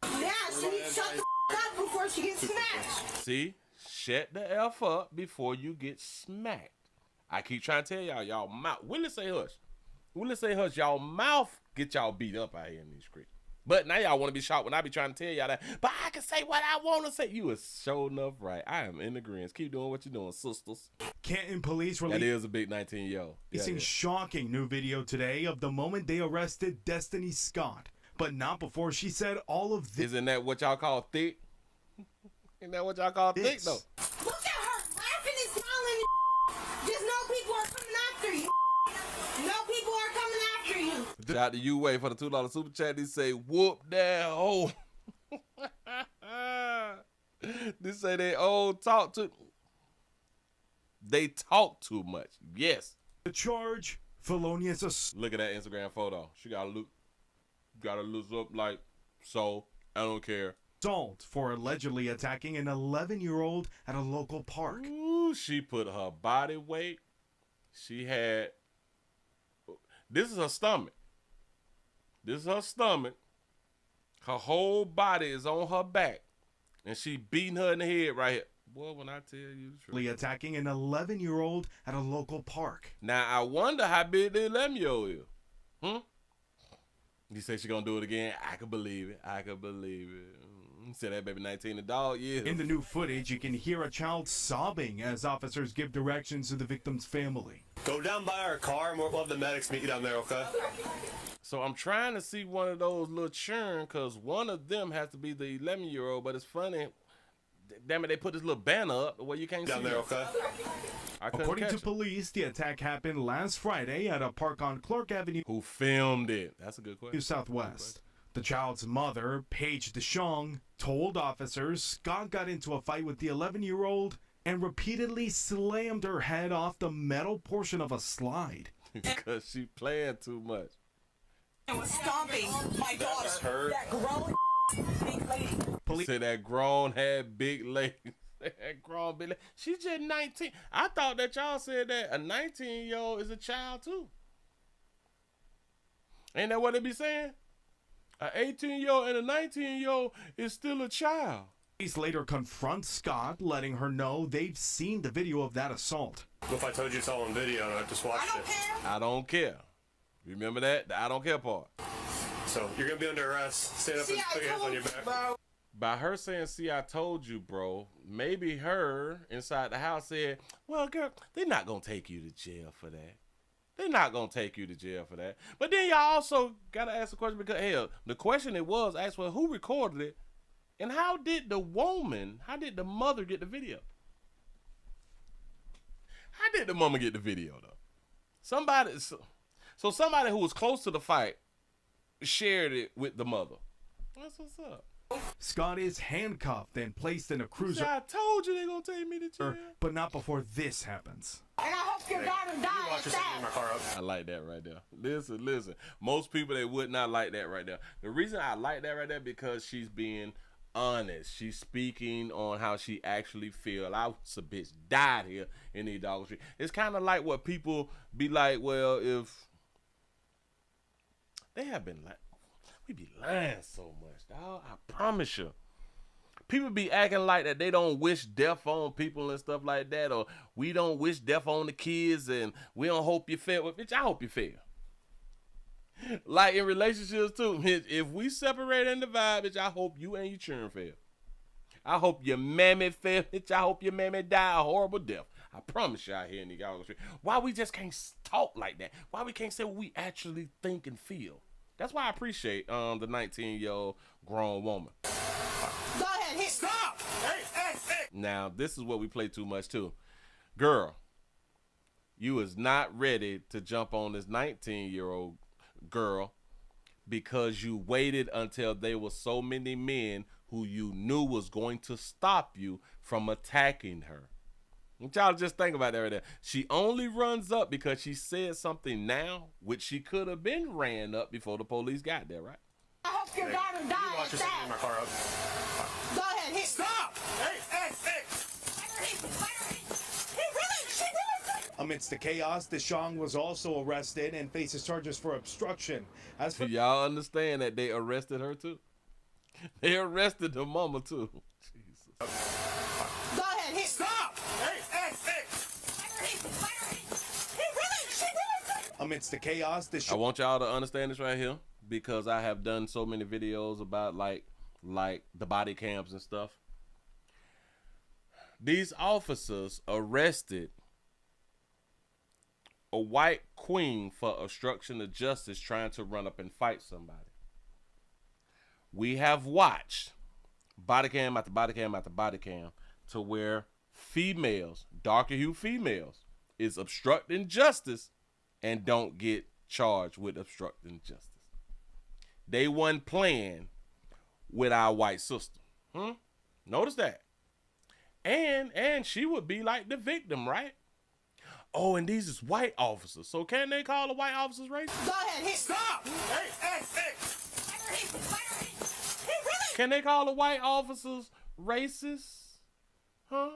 Yeah, she needs to shut the up before she gets smacked. See? Shut the F up before you get smacked. I keep trying to tell y'all mouth. Willie say hush. Willie say hush. Y'all mouth get y'all beat up out here in these streets. But now y'all want to be shocked when I be trying to tell y'all that. But I can say what I want to say. You is sure enough right. I am in agreement. Keep doing what you're doing, sisters. Canton police That is a big 19-year-old. Releasing shocking new video today of the moment they arrested Destiny Scott. But not before she said all of this. Isn't that what y'all call thick? Isn't that what y'all call thick, though? Look at her laughing and smiling. Just know people are coming after you. No people are coming after you. Shout out to you, Wade, for the $2 super chat. They say, whoop that hoe. They say they talk too much. Yes. The charge, felonious assault. Look at that Instagram photo. She gotta look up like, so, I don't care. Assault for allegedly attacking an 11-year-old at a local park. Ooh, she put her body weight. She had, this is her stomach. This is her stomach. Her whole body is on her back. And she beating her in the head right here. Boy, when I tell you the truth. Attacking an 11-year-old at a local park. Now, I wonder how big the 11-year-old is. You say she gonna do it again? I can believe it. Said that baby 19 a dog, yeah. In the new footage, you can hear a child sobbing as officers give directions to the victim's family. Go down by our car and we'll have the medics meet you down there, okay? So I'm trying to see one of those little children because one of them has to be the 11-year-old, but it's funny. Damn it, they put this little banner up where you can't see down there, okay? According to police, the attack happened last Friday at a park on Clark Avenue. Who filmed it? That's a good question. Southwest. The child's mother, Paige DeShong, told officers Scott got into a fight with the 11-year-old and repeatedly slammed her head off the metal portion of a slide. Because she playing too much. I was stomping my daughter. That grown big lady. Police say that grown had big legs. That grown big legs. She's just 19. I thought that y'all said that a 19-year-old is a child too. Ain't that what they be saying? An 18-year-old and a 19-year-old is still a child. Police later confront Scott, letting her know they've seen the video of that assault. What if I told you it's all on video and I just watched it? I don't care. Remember that? The I don't care part. So you're going to be under arrest. Stand up and put your hands on your back. Bro. By her saying, see, I told you, bro, maybe her inside the house said, well, girl, they're not going to take you to jail for that. They're not going to take you to jail for that. But then y'all also got to ask the question because, hell, the question it was asked, well, who recorded it? And how did the mother get the video? How did the mama get the video, though? Somebody who was close to the fight shared it with the mother. That's what's up. Scott is handcuffed and placed in a cruiser. I told you they're going to take me to jail. But not before this happens. And I hope your daughter dies. I like that right there. Listen. Most people, they would not like that right there. The reason I like that right there because she's being honest. She's speaking on how she actually feel. I was a bitch died here in these dog street. It's kind of like what people be like, well, if they have been like, we be lying so much, dog. I promise you. People be acting like that they don't wish death on people and stuff like that, or we don't wish death on the kids and we don't hope you fail. Well, bitch, I hope you fail. Like in relationships too. If we separate and divide, bitch, I hope you and your children fail. I hope your mammy fail, bitch. I hope your mammy die a horrible death. I promise you out here in the Gallagher Street. Why we just can't talk like that? Why we can't say what we actually think and feel? That's why I appreciate the 19-year-old grown woman. Go ahead, hit. Stop! Hey! Now, this is what we play too much too. Girl, you is not ready to jump on this 19-year-old girl because you waited until there were so many men who you knew was going to stop you from attacking her. Y'all just think about that right there. She only runs up because she said something now, which she could have been ran up before the police got there, right? I hope your daughter died Watch at yourself that. in my car up. Go ahead, hit. Stop! Hey! Amidst the chaos, Deschong was also arrested and faces charges for obstruction. As for y'all understand that they arrested her too? They arrested the mama too. Jesus. Go ahead, hit. Stop! amidst the chaos, I want y'all to understand this right here, because I have done so many videos about like the body cams and stuff. These officers arrested a white queen for obstruction of justice trying to run up and fight somebody. We have watched body cam after body cam after body cam to where females, darker hue females, is obstructing justice and don't get charged with obstructing justice. They wasn't playing with our white sister. Notice that. And she would be like the victim, right? Oh, and these is white officers. So can they call the white officers racist? Go ahead, hit. Stop! Can they call the white officers racist? Huh?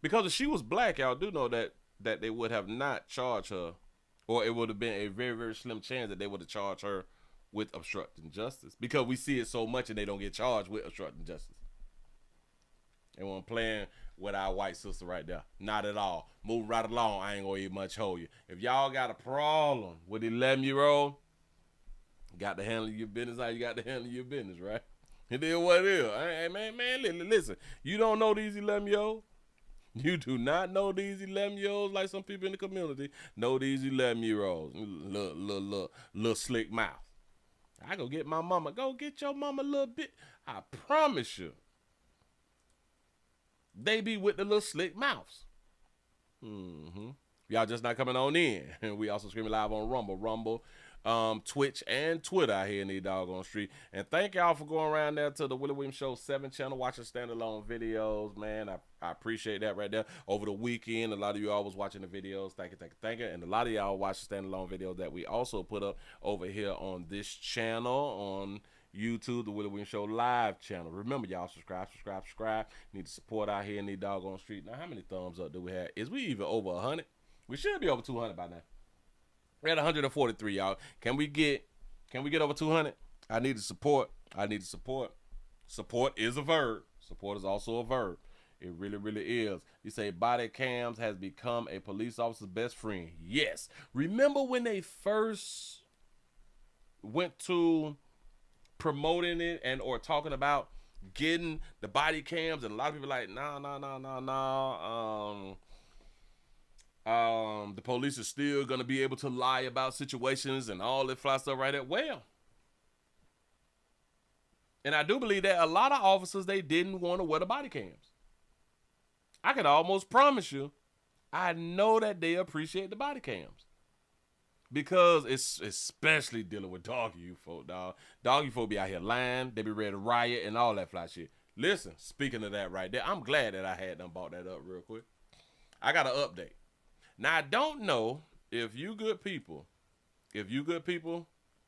Because if she was black, y'all do know that they would have not charged her, or it would have been a very, very slim chance that they would have charged her with obstructing justice, because we see it so much and they don't get charged with obstructing justice. They weren't playing with our white sister right there. Not at all. Move right along. I ain't gonna even much hold you. If y'all got a problem with 11-year-old, got to handle your business how you got to handle your business, right? It is what it is. Hey, man, listen. You don't know these 11-year-olds. You do not know these 11-year-olds like some people in the community know these 11-year-olds. Little slick mouth. I go get my mama. Go get your mama a little bit. I promise you. They be with the little slick mouths. Y'all just not coming on in. And we also streaming live on Rumble, Twitch, and Twitter out here in the doggone street. And thank y'all for going around there to the Willie Williams Show 7 channel, watching standalone videos, man. I appreciate that right there. Over the weekend, a lot of you all was watching the videos. Thank you. And a lot of y'all watching standalone videos that we also put up over here on this channel on YouTube, the Willie Williams Show live channel. Remember, y'all, subscribe. Need to support out here in the doggone street. Now, how many thumbs up do we have? Is we even over 100? We should be over 200 by now. We're at 143, y'all. Can we get over 200? I need to support. Support is a verb. Support is also a verb. It really, really is. You say body cams has become a police officer's best friend. Yes. Remember when they first went to promoting it and or talking about getting the body cams, and a lot of people like, nah. The police is still gonna be able to lie about situations and all that fly stuff right there. Well, and I do believe that a lot of officers, they didn't want to wear the body cams. I can almost promise you, I know that they appreciate the body cams. Because it's especially dealing with doggy you folk, dog. Doggy folk be out here lying. They be ready to riot and all that fly shit. Listen, speaking of that right there, I'm glad that I had them bought that up real quick. I got an update. Now, I don't know if you good people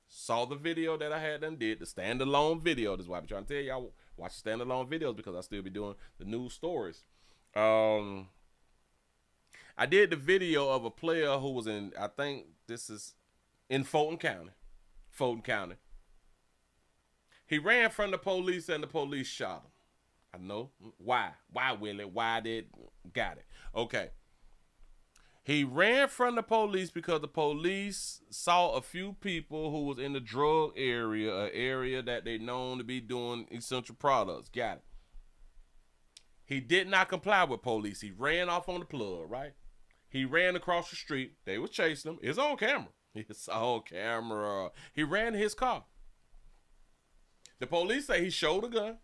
saw the video that I had them did, the standalone video. That's why I'm trying to tell y'all, watch the standalone videos, because I still be doing the news stories. I did the video of a player who was in, I think this is in Fulton County. He ran from the police and the police shot him. I know. Why? Why, Willie? Why got it? Okay. He ran from the police because the police saw a few people who was in the drug area, an area that they known to be doing essential products. Got it. He did not comply with police. He ran off on the plug, right? He ran across the street. They was chasing him. It's on camera. He ran to his car. The police say he showed a gun.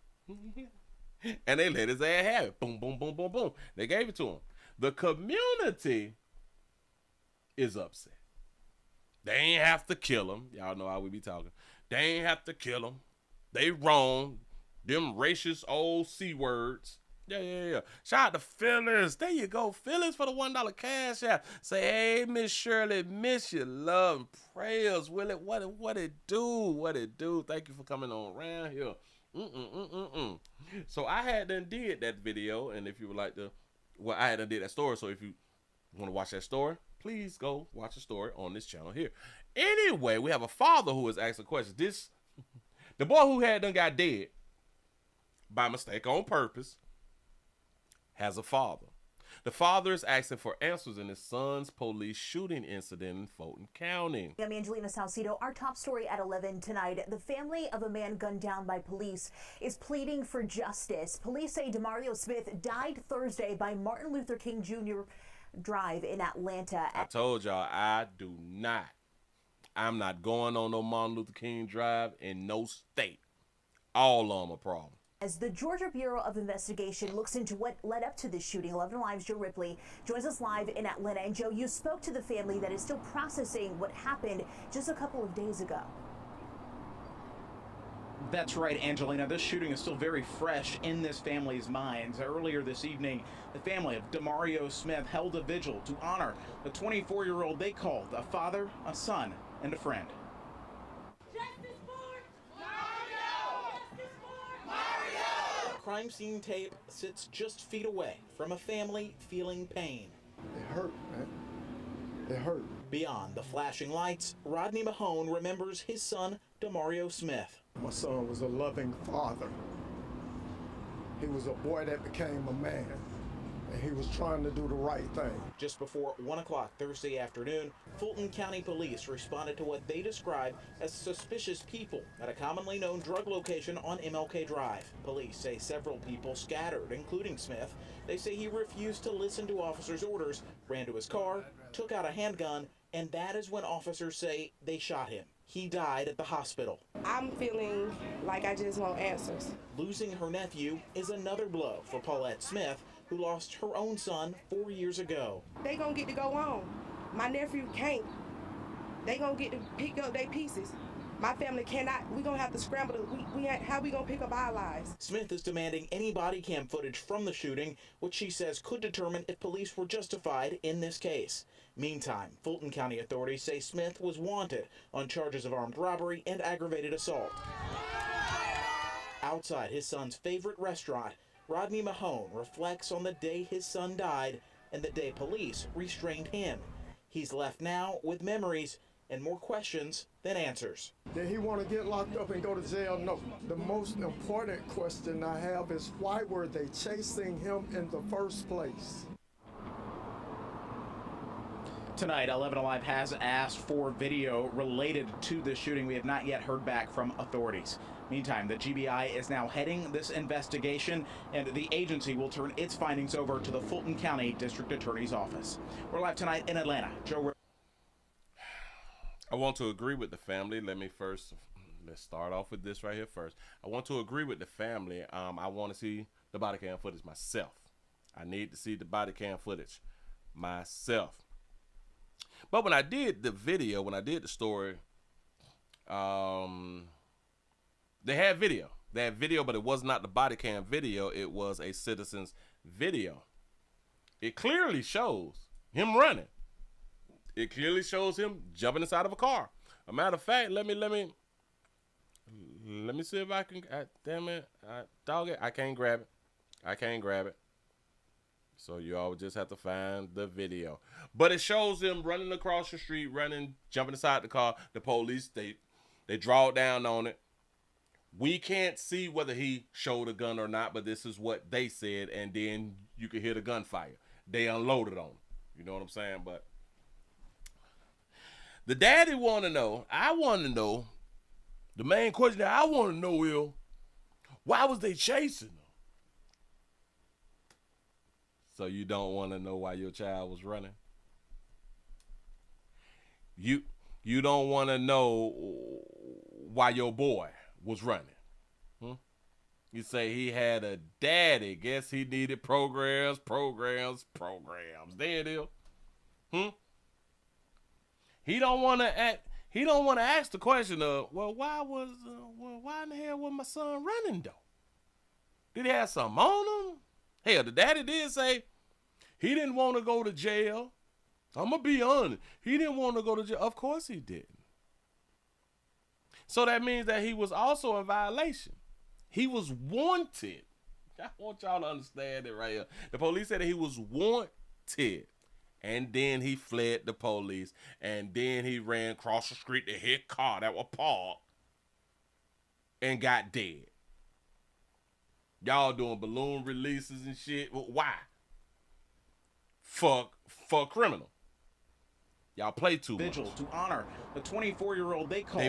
And they let his ass have it. Boom, boom, boom, boom, boom. They gave it to him. The community is upset. They ain't have to kill him. Y'all know how we be talking. They ain't have to kill him. They wrong. Them racist old C words. Yeah. Shout out to Phyllis. There you go. Phyllis for the $1 cash app. Say, hey, Miss Shirley, miss you. Love and prayers. Willie, what it do? What it do? Thank you for coming on around here. So I had done did that video, and if you would like to, well, I had done did that story. So if you want to watch that story, please go watch the story on this channel here. Anyway, we have a father who is asking questions. The boy who had done got dead by mistake on purpose has a father. The father is asking for answers in his son's police shooting incident in Fulton County. I'm Angelina Salcido. Our top story at 11 tonight. The family of a man gunned down by police is pleading for justice. Police say Demario Smith died Thursday by Martin Luther King Jr. Drive in Atlanta. I told y'all I'm not going on no Martin Luther King Drive in no state. All of them a problem. As the Georgia Bureau of Investigation looks into what led up to this shooting, 11 Alive's Joe Ripley joins us live in Atlanta. And Joe, you spoke to the family that is still processing what happened just a couple of days ago. That's right, Angelina. This shooting is still very fresh in this family's minds. Earlier this evening, the family of Demario Smith held a vigil to honor the 24-year-old they called a father, a son, and a friend. Crime scene tape sits just feet away from a family feeling pain. It hurt, man. It hurt. Beyond the flashing lights, Rodney Mahone remembers his son, Demario Smith. My son was a loving father. He was a boy that became a man, and he was trying to do the right thing. Just before 1 o'clock Thursday afternoon, Fulton County police responded to what they described as suspicious people at a commonly known drug location on MLK Drive. Police say several people scattered, including Smith. They say he refused to listen to officers' orders, ran to his car, took out a handgun, and that is when officers say they shot him. He died at the hospital. I'm feeling like I just want answers. Losing her nephew is another blow for Paulette Smith, who lost her own son 4 years ago. They gonna get to go on. My nephew can't. They gonna get to pick up their pieces. My family cannot. We gonna have to scramble. How we gonna pick up our lives? Smith is demanding any body cam footage from the shooting, which she says could determine if police were justified in this case. Meantime, Fulton County authorities say Smith was wanted on charges of armed robbery and aggravated assault. Outside his son's favorite restaurant, Rodney Mahone reflects on the day his son died and the day police restrained him. He's left now with memories and more questions than answers. Did he want to get locked up and go to jail? No. The most important question I have is why were they chasing him in the first place? Tonight, 11 Alive has asked for video related to this shooting. We have not yet heard back from authorities. Meantime, the GBI is now heading this investigation, and the agency will turn its findings over to the Fulton County District Attorney's Office. We're live tonight in Atlanta. Joe. I want to agree with the family. Let's start off with this right here first. I want to agree with the family. I want to see the body cam footage myself. I need to see the body cam footage myself. But when I did the video, when I did the story, they had video. They had video, but it was not the body cam video. It was a citizen's video. It clearly shows him running. It clearly shows him jumping inside of a car. A matter of fact, let me see if I can. Damn it, dog it! I can't grab it. I can't grab it. So you all just have to find the video. But it shows him running across the street, jumping inside the car. The police, they draw down on it. We can't see whether he showed a gun or not, but this is what they said, and then you can hear the gunfire. They unloaded on him. You know what I'm saying? But the daddy want to know, I want to know, the main question that I want to know is, why was they chasing him? So you don't want to know why your child was running? You don't want to know why your boy was running? You say he had a daddy. Guess he needed programs. There it is. He don't want to ask the question of, well, why in the hell was my son running though? Did he have something on him? Hell, the daddy did say he didn't want to go to jail. I'm going to be honest. He didn't want to go to jail. Of course he didn't. So that means that he was also in violation. He was wanted. I want y'all to understand it right here. The police said that he was wanted. And then he fled the police. And then he ran across the street to his car that was parked and got dead. Y'all doing balloon releases and shit. Why? For criminal. Y'all play too much. Vigil to honor the 24-year-old they called.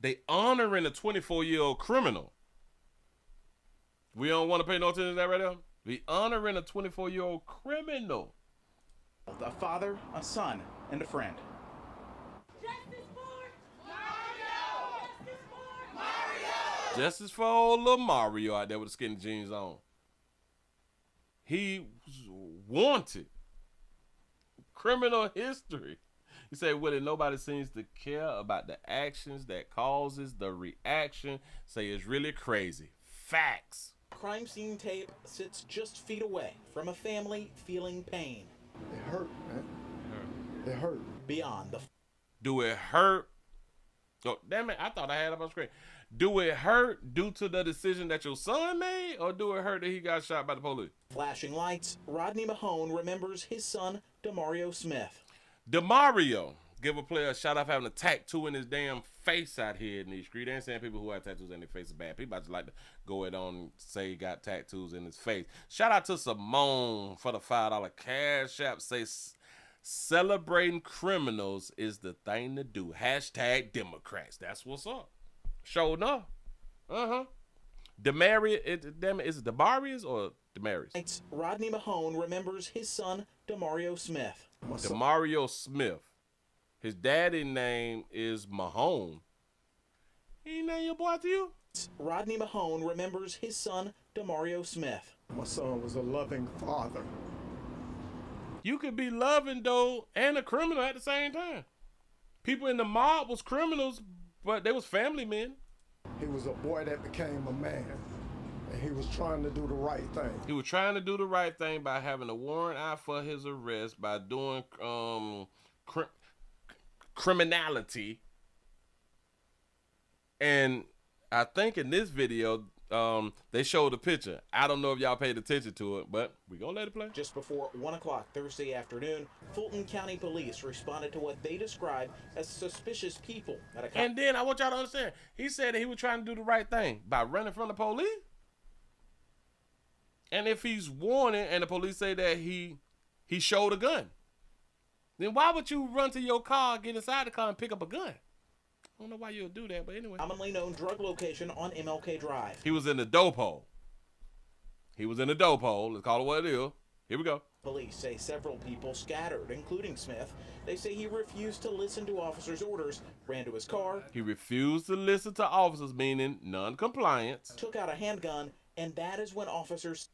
They honoring a 24-year-old criminal. We don't want to pay no attention to that right now. We honoring a 24-year-old criminal. A father, a son, and a friend. Justice for old little Mario out there with the skinny jeans on. He was wanted. Criminal history. He said, Willie, nobody seems to care about the actions that causes the reaction. Say it's really crazy. Facts. Crime scene tape sits just feet away from a family feeling pain. It hurt, man. It hurt. Beyond the... Do it hurt? Oh, damn it. I thought I had it up on screen. Do it hurt due to the decision that your son made, or do it hurt that he got shot by the police? Flashing lights, Rodney Mahone remembers his son, Demario Smith. Demario, give a player a shout out for having a tattoo in his damn face out here in these streets. They ain't saying people who have tattoos in their face is bad. People just like to go ahead on and say he got tattoos in his face. Shout out to Simone for the $5 cash app. Say celebrating criminals is the thing to do. Hashtag Democrats. That's what's up. Sure enough. Demarius, is it Demarius or Demarius? Rodney Mahone remembers his son, Demario Smith. Demario Smith. His daddy name is Mahone. He ain't named your boy to you? Rodney Mahone remembers his son, Demario Smith. My son was a loving father. You could be loving, though, and a criminal at the same time. People in the mob was criminals, but they was family men. He was a boy that became a man, and he was trying to do the right thing. He was trying to do the right thing by having a warrant out for his arrest, by doing criminality. And I think in this video, they showed a picture. I don't know if y'all paid attention to it, but we gonna let it play. Just before 1 o'clock Thursday afternoon, Fulton County police responded to what they described as suspicious people. And then I want y'all to understand, he said that he was trying to do the right thing by running from the police. And if he's warning and the police say that he showed a gun, then why would you run to your car, get inside the car, and pick up a gun? I don't know why you would do that, but anyway. Commonly known drug location on MLK Drive. He was in the dope hole. Let's call it what it is. Here we go. Police say several people scattered, including Smith. They say he refused to listen to officers' orders, ran to his car. He refused to listen to officers, meaning non-compliance. Took out a handgun, and that is when officers...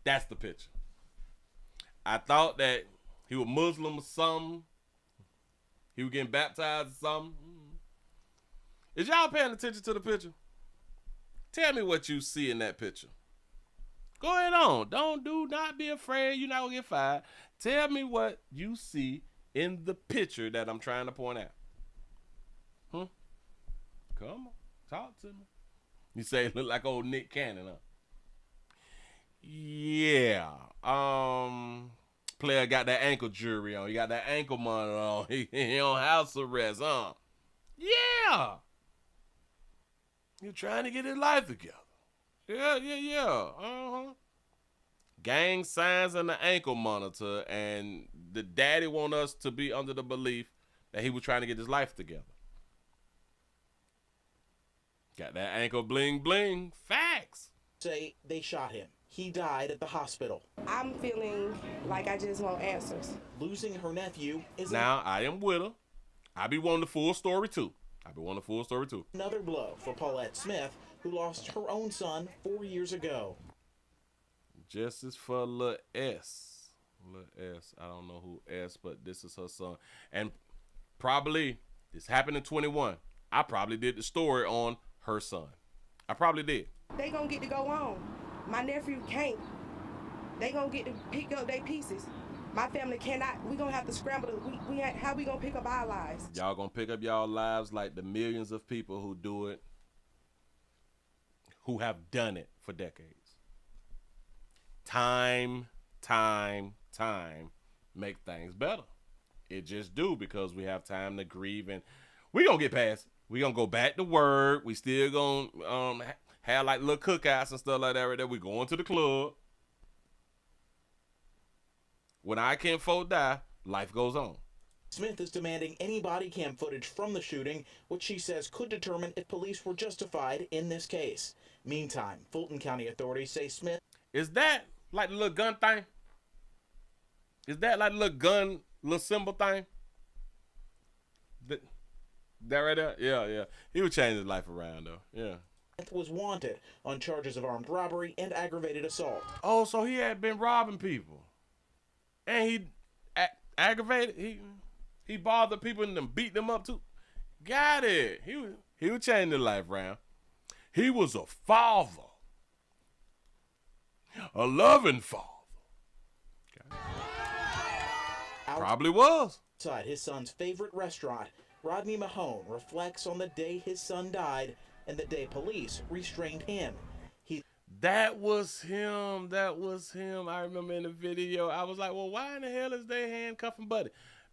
That's the picture. I thought that he was Muslim or something. He was getting baptized or something. Is y'all paying attention to the picture? Tell me what you see in that picture. Go ahead on. Do not be afraid. You're not going to get fired. Tell me what you see in the picture that I'm trying to point out. Come on. Talk to me. You say it look like old Nick Canton, huh? Yeah. Player got that ankle jewelry on. He got that ankle monitor on. He on house arrest, huh? Yeah. You're trying to get his life together. Yeah. Gang signs and the ankle monitor, and the daddy want us to be under the belief that he was trying to get his life together. Got that ankle bling bling. Facts. Say they shot him. He died at the hospital. I'm feeling like I just want answers. Losing her nephew is... Now, I am with her. I be wanting the full story, too. Another blow for Paulette Smith, who lost her own son 4 years ago. Justice for Lil S. I don't know who S, but this is her son. And probably, this happened in 21. I probably did the story on her son. I probably did. They gonna get to go on. my nephew can't. They gonna get to pick up their pieces. My family cannot. We gonna have to scramble. How we gonna pick up our lives? Y'all gonna pick up y'all lives like the millions of people who do it, who have done it for decades. Time make things better. It just do, because we have time to grieve, and we gonna get past it. We gonna go back to work. We still gonna have like little cookouts and stuff like that right there. We going to the club. When I can't folk die, life goes on. Smith is demanding any body cam footage from the shooting, which she says could determine if police were justified in this case. Meantime, Fulton County authorities say Smith... Is that like the little gun thing? Is that like the little gun, little symbol thing? That right there? Yeah. He would change his life around, though. Yeah. Smith was wanted on charges of armed robbery and aggravated assault. Oh, so he had been robbing people. And he aggravated, he bothered people and then beat them up too. Got it. He would change their life around. He was a father. A loving father. Probably was. Outside his son's favorite restaurant, Rodney Mahone reflects on the day his son died and the day police restrained him. That was him. I remember in the video, I was like, well, why in the hell is they handcuffing Buddy?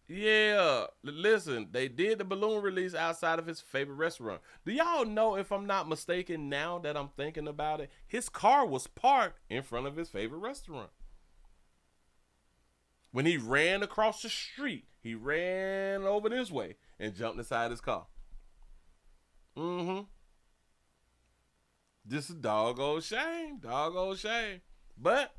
Yeah, listen, they did the balloon release outside of his favorite restaurant. Do y'all know, if I'm not mistaken, now that I'm thinking about it, his car was parked in front of his favorite restaurant. When he ran across the street, he ran over this way and jumped inside his car. This is doggone shame. But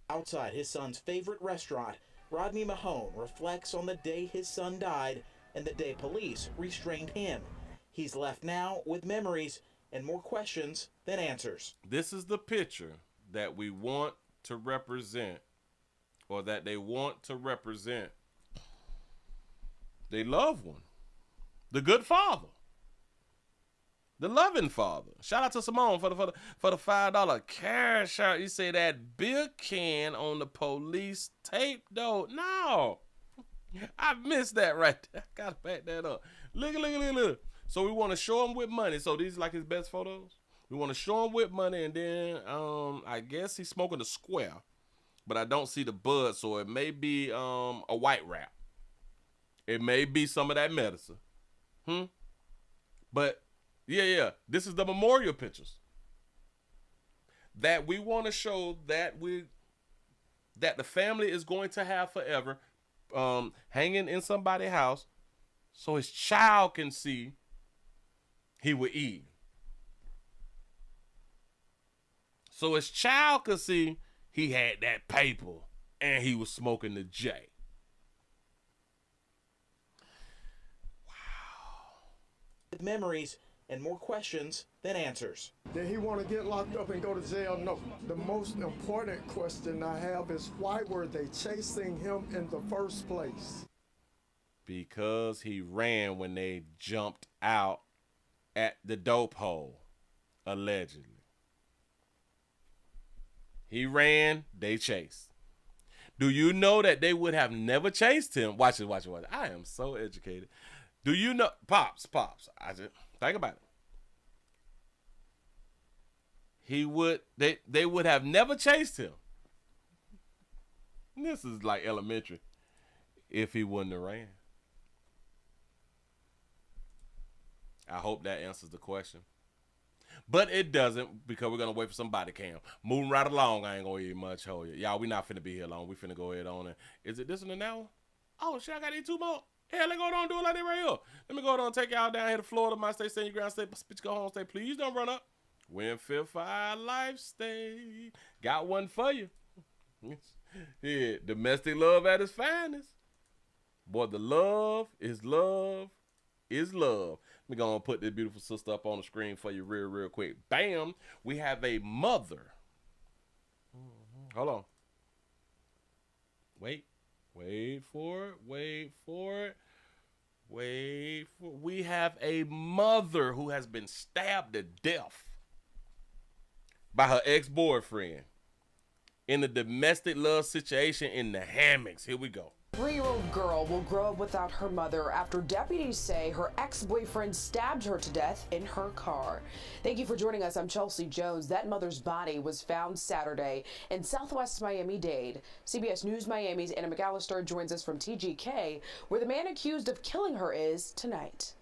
outside his son's favorite restaurant, Rodney Mahone reflects on the day his son died and the day police restrained him. He's left now with memories and more questions than answers. This is the picture that we want to represent, or that they want to represent their loved one, the good father. The loving father. Shout out to Simone for the $5 cash out. You say that beer can on the police tape though. No, I missed that right there. I gotta back that up. Look. So we want to show him with money. So these are like his best photos. We want to show him with money, and then I guess he's smoking a square, but I don't see the bud, so it may be a white wrap. It may be some of that medicine. But yeah. This is the memorial pictures that we want to show that the family is going to have forever, hanging in somebody's house, so his child can see he would eat. So his child could see he had that paper and he was smoking the J. With memories and more questions than answers. Did he want to get locked up and go to jail? No. The most important question I have is, why were they chasing him in the first place? Because he ran when they jumped out at the dope hole, allegedly. He ran, they chased. Do you know that they would have never chased him? Watch it. I am so educated. Do you know, Pops, I just think about it. They would have never chased him. This is like elementary. If he wouldn't have ran. I hope that answers the question. But it doesn't, because we're going to wait for some body cam. Moving right along, I ain't going to eat much. Y'all, we not finna be here long. We finna go ahead on. Is it this one and that one? Oh, shit, I got to eat 2 more. Hell, let's go on and do it like that right here. Let me go on and take y'all down here to Florida. My stay, stay in your ground, stay, bitch, go home, stay. Please don't run up. When fit for our life stay. Got one for you. Yeah, domestic love at its finest. Boy, the love is love is love. Let me go and put this beautiful sister up on the screen for you real quick. Bam. We have a mother. Hold on. Wait for it. We have a mother who has been stabbed to death by her ex-boyfriend in a domestic love situation in the hammocks. Here we go. 3-year-old girl will grow up without her mother after deputies say her ex-boyfriend stabbed her to death in her car. Thank you for joining us. I'm Chelsea Jones. That mother's body was found Saturday in southwest Miami-Dade. CBS News Miami's Anna McAllister joins us from TGK, where the man accused of killing her is tonight.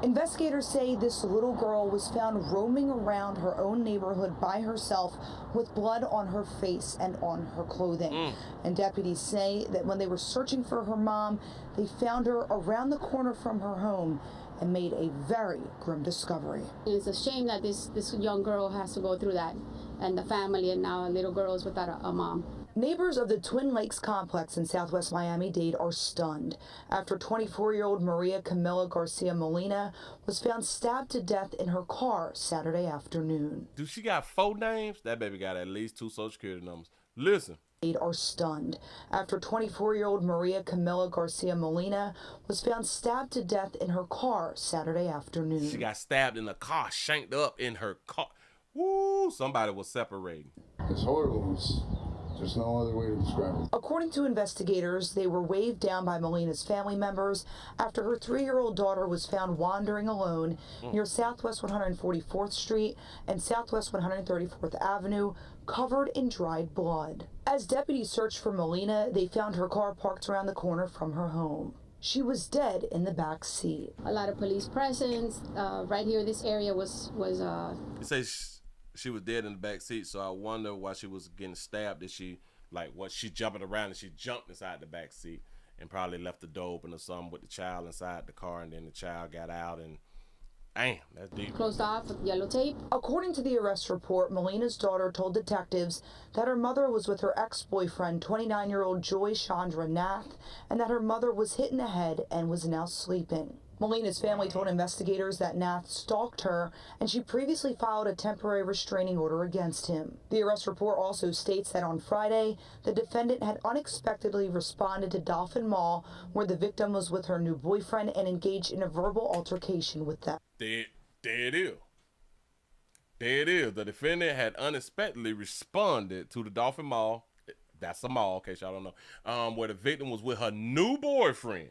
Investigators say this little girl was found roaming around her own neighborhood by herself with blood on her face and on her clothing. And deputies say that when they were searching for her mom, they found her around the corner from her home and made a very grim discovery. It's a shame that this young girl has to go through that, and the family, and now a little girl is without a mom. Neighbors of the Twin Lakes complex in southwest Miami-Dade are stunned after 24-year-old Maria Camila Garcia Molina was found stabbed to death in her car Saturday afternoon. Do she got 4 names? That baby got at least 2 social security numbers. Listen. Are stunned after 24-year-old Maria Camila Garcia Molina was found stabbed to death in her car Saturday afternoon. She got stabbed in the car, shanked up in her car. Woo, somebody was separating. It's horrible. There's no other way to describe it. According to investigators, they were waved down by Molina's family members after her 3-year-old daughter was found wandering alone near Southwest 144th Street and Southwest 134th Avenue, covered in dried blood. As deputies searched for Molina, they found her car parked around the corner from her home. She was dead in the back seat. A lot of police presence right here. This area was. It says she was dead in the back seat, so I wonder why she was getting stabbed. Did she, like, what, she jumping around and she jumped inside the back seat and probably left the door open or something with the child inside the car, and then the child got out and, damn, that's deep. Closed off with yellow tape. According to the arrest report, Molina's daughter told detectives that her mother was with her ex-boyfriend, 29-year-old Joy Chandra Nath, and that her mother was hit in the head and was now sleeping. Molina's family told investigators that Nath stalked her, and she previously filed a temporary restraining order against him. The arrest report also states that on Friday, the defendant had unexpectedly responded to Dolphin Mall, where the victim was with her new boyfriend, and engaged in a verbal altercation with them. There it is. There it is. The defendant had unexpectedly responded to the Dolphin Mall. That's a mall, in case y'all don't know. Where the victim was with her new boyfriend.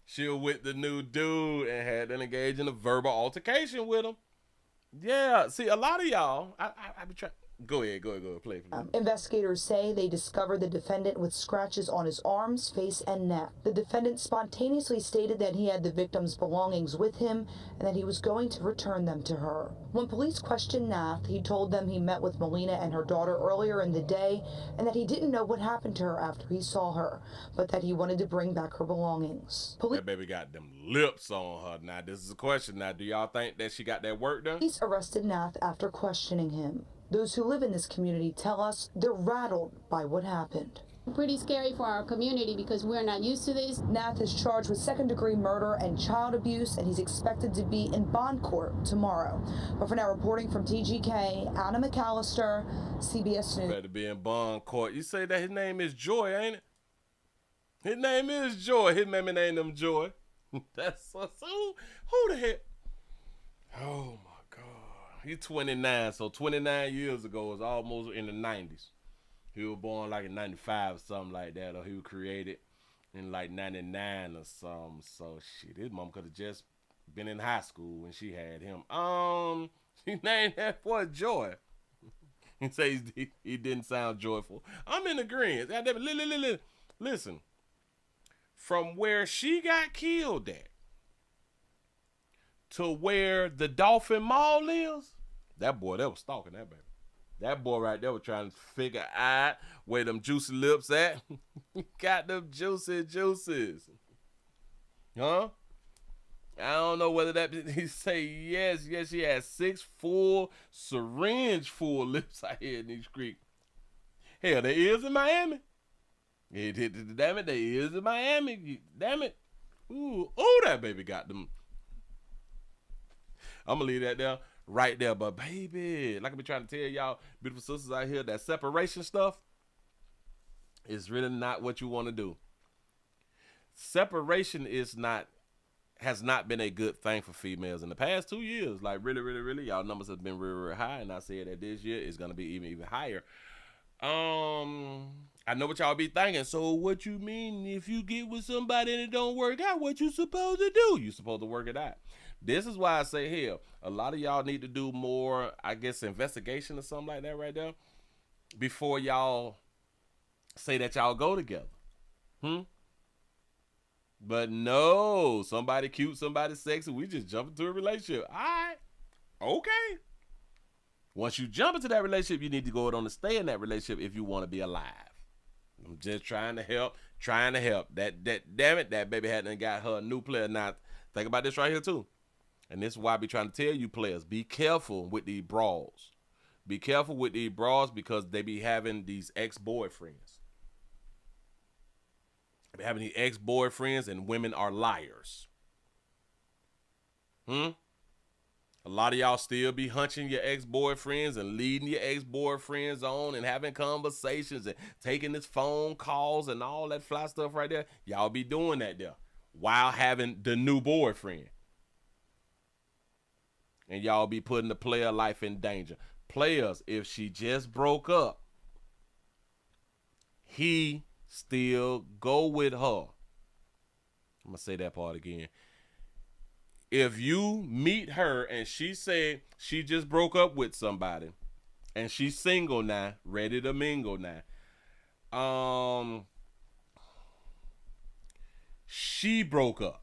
She was with the new dude and had to engage in a verbal altercation with him. Yeah, see, a lot of y'all, I be trying. Go ahead, play. Investigators say they discovered the defendant with scratches on his arms, face, and neck. The defendant spontaneously stated that he had the victim's belongings with him and that he was going to return them to her. When police questioned Nath, he told them he met with Molina and her daughter earlier in the day and that he didn't know what happened to her after he saw her, but that he wanted to bring back her belongings. That baby got them lips on her. Now, this is a question. Now, do y'all think that she got that work done? Police arrested Nath after questioning him. Those who live in this community tell us they're rattled by what happened. Pretty scary for our community because we're not used to this. Nath is charged with second-degree murder and child abuse, and he's expected to be in bond court tomorrow. But for now, reporting from TGK, Anna McAllister, CBS News. Better be in bond court. You say that his name is Joy, ain't it? His name is Joy. His mammy named him Joy. That's so. Who the heck? Oh my God. He's 29, so 29 years ago is almost in the 90s. He was born like in 95 or something like that, or he was created in like 99 or something. So shit, his mom could have just been in high school when she had him. She named that boy Joy. He says he didn't sound joyful. I'm in agreement. Listen, from where she got killed at to where the Dolphin Mall is, that boy that was stalking that baby. That boy right there was trying to figure out where them juicy lips at. Got them juicy juices. Huh? I don't know whether that, he say yes, he has 6 full syringe full lips out here in these creeks. Hell, there is in Miami. Damn it, there is in Miami. Damn it. Ooh, that baby got them. I'm going to leave that there, right there. But, baby, like I be trying to tell y'all, beautiful sisters out here, that separation stuff is really not what you want to do. Separation is not has not been a good thing for females in the past 2 years. Like really, y'all numbers have been really high, and I said that this year is gonna be even higher. I know what y'all be thinking. So what you mean if you get with somebody and it don't work out? What you supposed to do? You supposed to work it out. This is why I say, hell, a lot of y'all need to do more, I guess, investigation or something like that right there before y'all say that y'all go together. But no, somebody cute, somebody sexy, we just jump into a relationship. All right, okay. Once you jump into that relationship, you need to go on to stay in that relationship if you want to be alive. I'm just trying to help. That damn it, that baby hadn't got her a new player. Now, think about this right here too. And this is why I be trying to tell you players, be careful with these bras. Be careful with these bras because they be having these ex-boyfriends. They be having these ex-boyfriends, and women are liars. A lot of y'all still be hunching your ex-boyfriends and leading your ex-boyfriends on and having conversations and taking his phone calls and all that fly stuff right there. Y'all be doing that there while having the new boyfriend. And y'all be putting the player life in danger. Players, if she just broke up, he still go with her. I'm going to say that part again. If you meet her and she said she just broke up with somebody and she's single now, ready to mingle now, she broke up.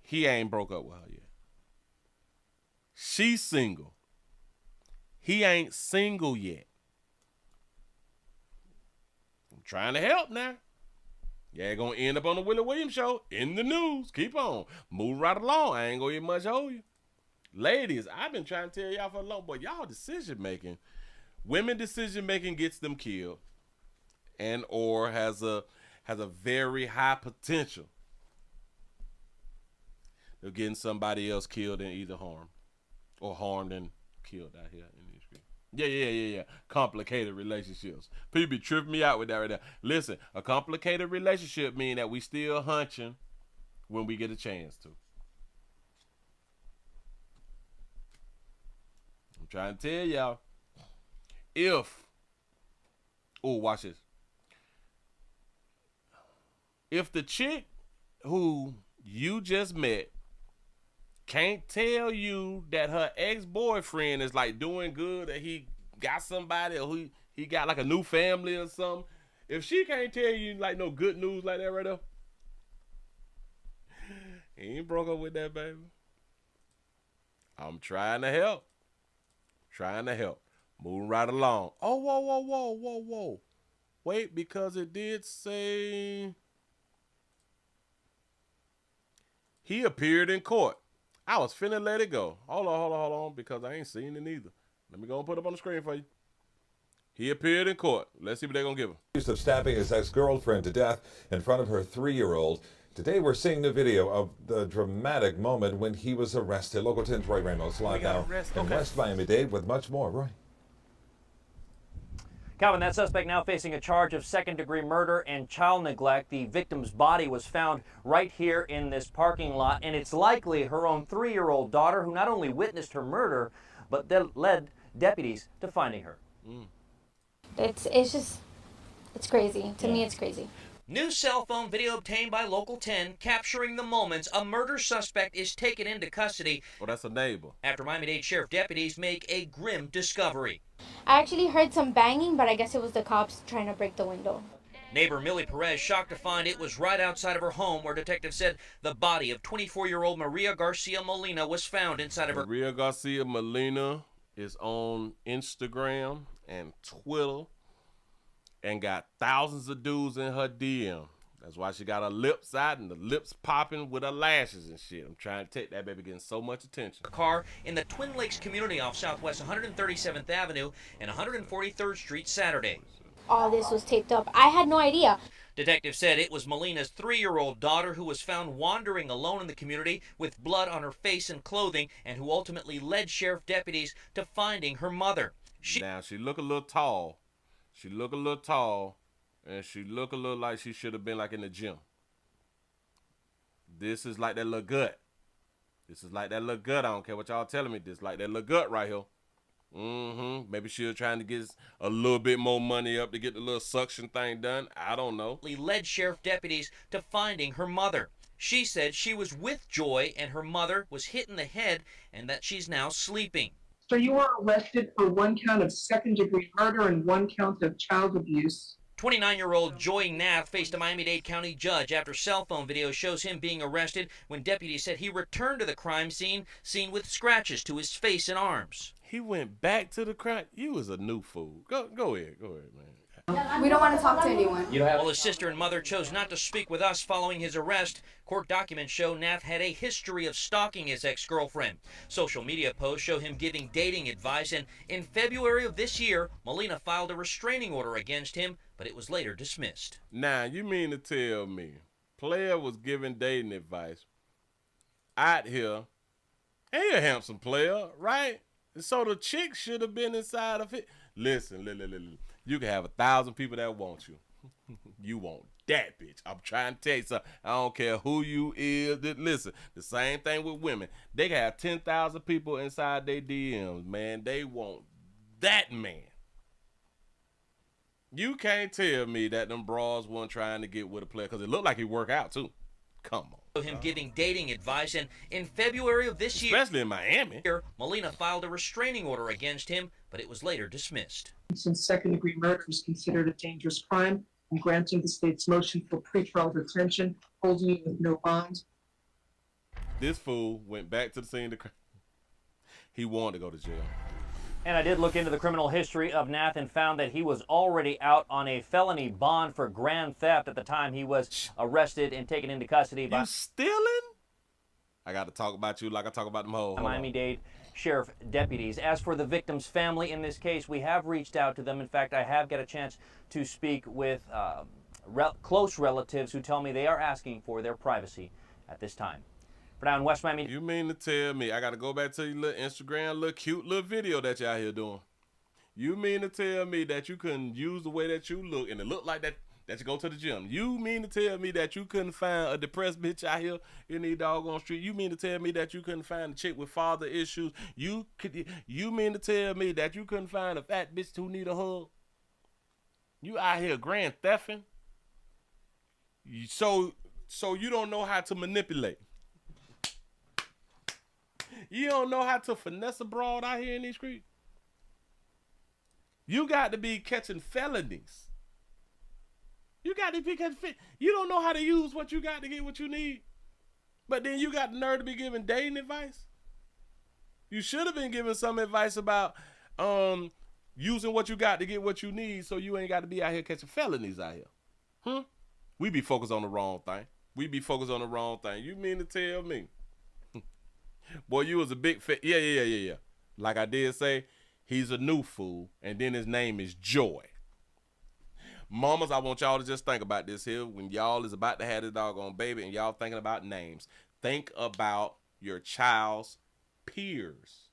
He ain't broke up with her yet. She's single. He ain't single yet. I'm trying to help now. Yeah, gonna end up on the Willie Williams show in the news. Keep on. Move right along. I ain't gonna get much hold you. Ladies, I've been trying to tell y'all for a long, but y'all decision making, women decision making gets them killed and or has a very high potential of getting somebody else killed and either harmed or harmed and killed out here in these streets. Yeah. Complicated relationships. People be tripping me out with that right now. Listen, a complicated relationship mean that we still hunching when we get a chance to. I'm trying to tell y'all, watch this. If the chick who you just met can't tell you that her ex-boyfriend is like doing good, that he got somebody or he got like a new family or something, if she can't tell you like no good news like that right there, he ain't broke up with that baby. I'm trying to help. Moving right along. Oh, whoa. Wait, because it did say he appeared in court. I was finna let it go. Hold on, because I ain't seen it either. Let me go and put it up on the screen for you. He appeared in court. Let's see what they're going to give him. Accused of stabbing his ex-girlfriend to death in front of her 3-year-old. Today we're seeing the video of the dramatic moment when he was arrested. Local 10's Roy Ramos live now in West Miami-Dade with much more. Roy. Calvin, that suspect now facing a charge of second-degree murder and child neglect. The victim's body was found right here in this parking lot, and it's likely her own 3-year-old daughter who not only witnessed her murder, but that led deputies to finding her. It's crazy. To me, it's crazy. New cell phone video obtained by Local 10 capturing the moments a murder suspect is taken into custody. Oh, that's a neighbor. After Miami-Dade Sheriff deputies make a grim discovery. I actually heard some banging, but I guess it was the cops trying to break the window. Neighbor Millie Perez shocked to find it was right outside of her home where detectives said the body of 24-year-old Maria Garcia Molina was found inside of her. Maria Garcia Molina is on Instagram and Twitter and got thousands of dudes in her DM. That's why she got her lips out and the lips popping with her lashes and shit. I'm trying to take that baby getting so much attention. Car in the Twin Lakes community off Southwest 137th Avenue and 143rd Street Saturday. All this was taped up. I had no idea. Detectives said it was Molina's 3-year-old daughter who was found wandering alone in the community with blood on her face and clothing and who ultimately led sheriff deputies to finding her mother. Now, she look a little tall. And she look a little like she should have been like in the gym. This is like that little gut. This is like that little gut. I don't care what y'all telling me. This like that little gut right here. Maybe she was trying to get a little bit more money up to get the little suction thing done. I don't know. Led sheriff deputies to finding her mother. She said she was with Joy and her mother was hit in the head and that she's now sleeping. So you were arrested for 1 count of second-degree murder and 1 count of child abuse. 29-year-old Joy Nath faced a Miami-Dade County judge after cell phone video shows him being arrested when deputies said he returned to the crime scene, seen with scratches to his face and arms. He went back to the crime. You was a new fool. Go ahead, man. We don't want to talk to anyone. While his sister and mother chose not to speak with us following his arrest, court documents show Nath had a history of stalking his ex-girlfriend. Social media posts show him giving dating advice, and in February of this year, Molina filed a restraining order against him, but it was later dismissed. Now, you mean to tell me player was giving dating advice out here, and he a handsome player, right? So the chick should have been inside of it. Listen. You can have 1,000 people that want you. You want that bitch. I'm trying to tell you something. I don't care who you is. Listen, the same thing with women. They can have 10,000 people inside their DMs, man. They want that man. You can't tell me that them bras weren't trying to get with a player because it looked like he worked out too. Come on. Him giving dating advice, and in February of this year, especially in Miami, Molina filed a restraining order against him, but it was later dismissed. Since second-degree murder is considered a dangerous crime, I'm granting the state's motion for pretrial detention, holding you with no bond. This fool went back to the scene of the crime. He wanted to go to jail. And I did look into the criminal history of Nath and found that he was already out on a felony bond for grand theft at the time he was arrested and taken into custody by... You stealing? I got to talk about you like I talk about them hoes. Miami-Dade sheriff deputies. As for the victim's family in this case, we have reached out to them. In fact, I have got a chance to speak with close relatives who tell me they are asking for their privacy at this time. For now in West Miami. You mean to tell me, I got to go back to your little Instagram, little cute little video that you out here doing. You mean to tell me that you couldn't use the way that you look and it looked like that you go to the gym. You mean to tell me that you couldn't find a depressed bitch out here in the doggone street. You mean to tell me that you couldn't find a chick with father issues. You mean to tell me that you couldn't find a fat bitch who need a hug. You out here grand thefting. So you don't know how to manipulate. You don't know how to finesse a broad out here in these streets. You got to be catching felonies. You got to be catching. You don't know how to use what you got to get what you need. But then you got the nerve to be giving dating advice. You should have been giving some advice about using what you got to get what you need, so you ain't got to be out here catching felonies out here. We be focused on the wrong thing. You mean to tell me? Boy, you was a big fan. Yeah. Like I did say, he's a new fool, and then his name is Joy. Mamas, I want y'all to just think about this here. When y'all is about to have this doggone baby and y'all thinking about names, think about your child's peers.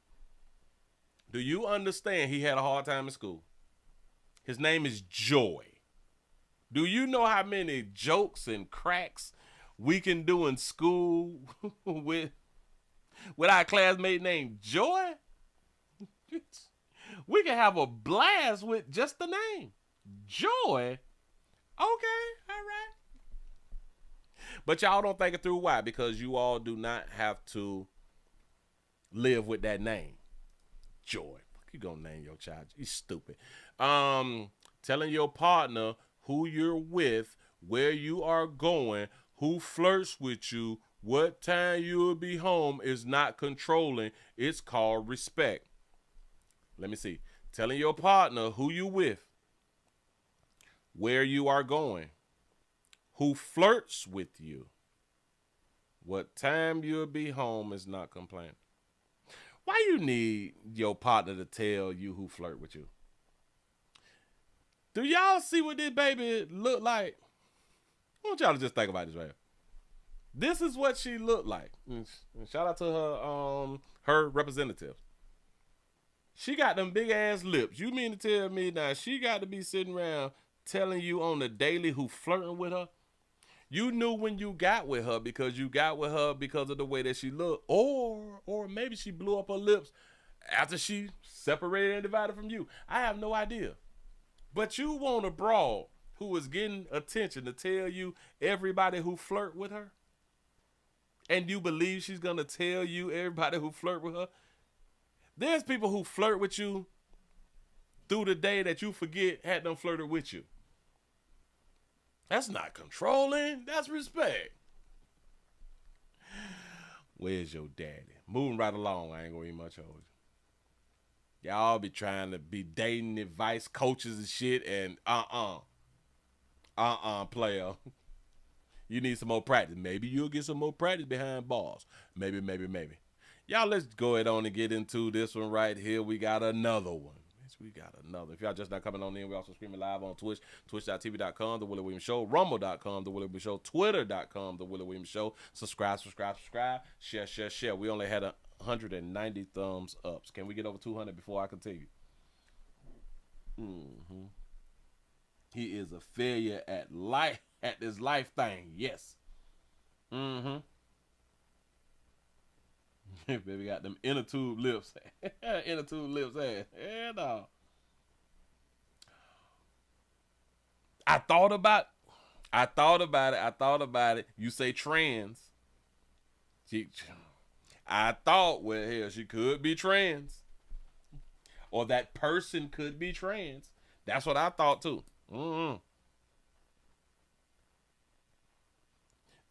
Do you understand he had a hard time in school? His name is Joy. Do you know how many jokes and cracks we can do in school with our classmate named Joy? We can have a blast with just the name. Joy? Okay, all right. But y'all don't think it through. Why? Because you all do not have to live with that name. Joy. Fuck you gonna name your child? You stupid. Telling your partner who you're with, where you are going, who flirts with you, what time you'll be home is not controlling. It's called respect. Let me see. Telling your partner who you with, where you are going, who flirts with you, what time you'll be home is not complaining. Why you need your partner to tell you who flirt with you? Do y'all see what this baby look like? I want y'all to just think about this right here. This is what she looked like. And shout out to her representative. She got them big ass lips. You mean to tell me now she got to be sitting around telling you on the daily who flirting with her? You knew when you got with her because you got with her because of the way that she looked, or maybe she blew up her lips after she separated and divided from you. I have no idea. But you want a broad who is getting attention to tell you everybody who flirt with her? And you believe she's going to tell you everybody who flirt with her? There's people who flirt with you through the day that you forget had them flirted with you. That's not controlling. That's respect. Where's your daddy? Moving right along. I ain't going to eat much older. Y'all be trying to be dating advice coaches and shit, and player. You need some more practice. Maybe you'll get some more practice behind bars. Maybe. Y'all, let's go ahead on and get into this one right here. We got another one. If y'all just not coming on in, we also streaming live on Twitch, twitch.tv.com, The Willie Williams Show, rumble.com, The Willie Williams Show, twitter.com, The Willie Williams Show. Subscribe, share. We only had 190 thumbs ups. Can we get over 200 before I continue? He is a failure at life, at this life thing. Yes. Baby got them inner tube lips. Inner tube lips. Yeah, no. I thought about it. You say trans. I thought, well, hell, she could be trans. Or that person could be trans. That's what I thought too.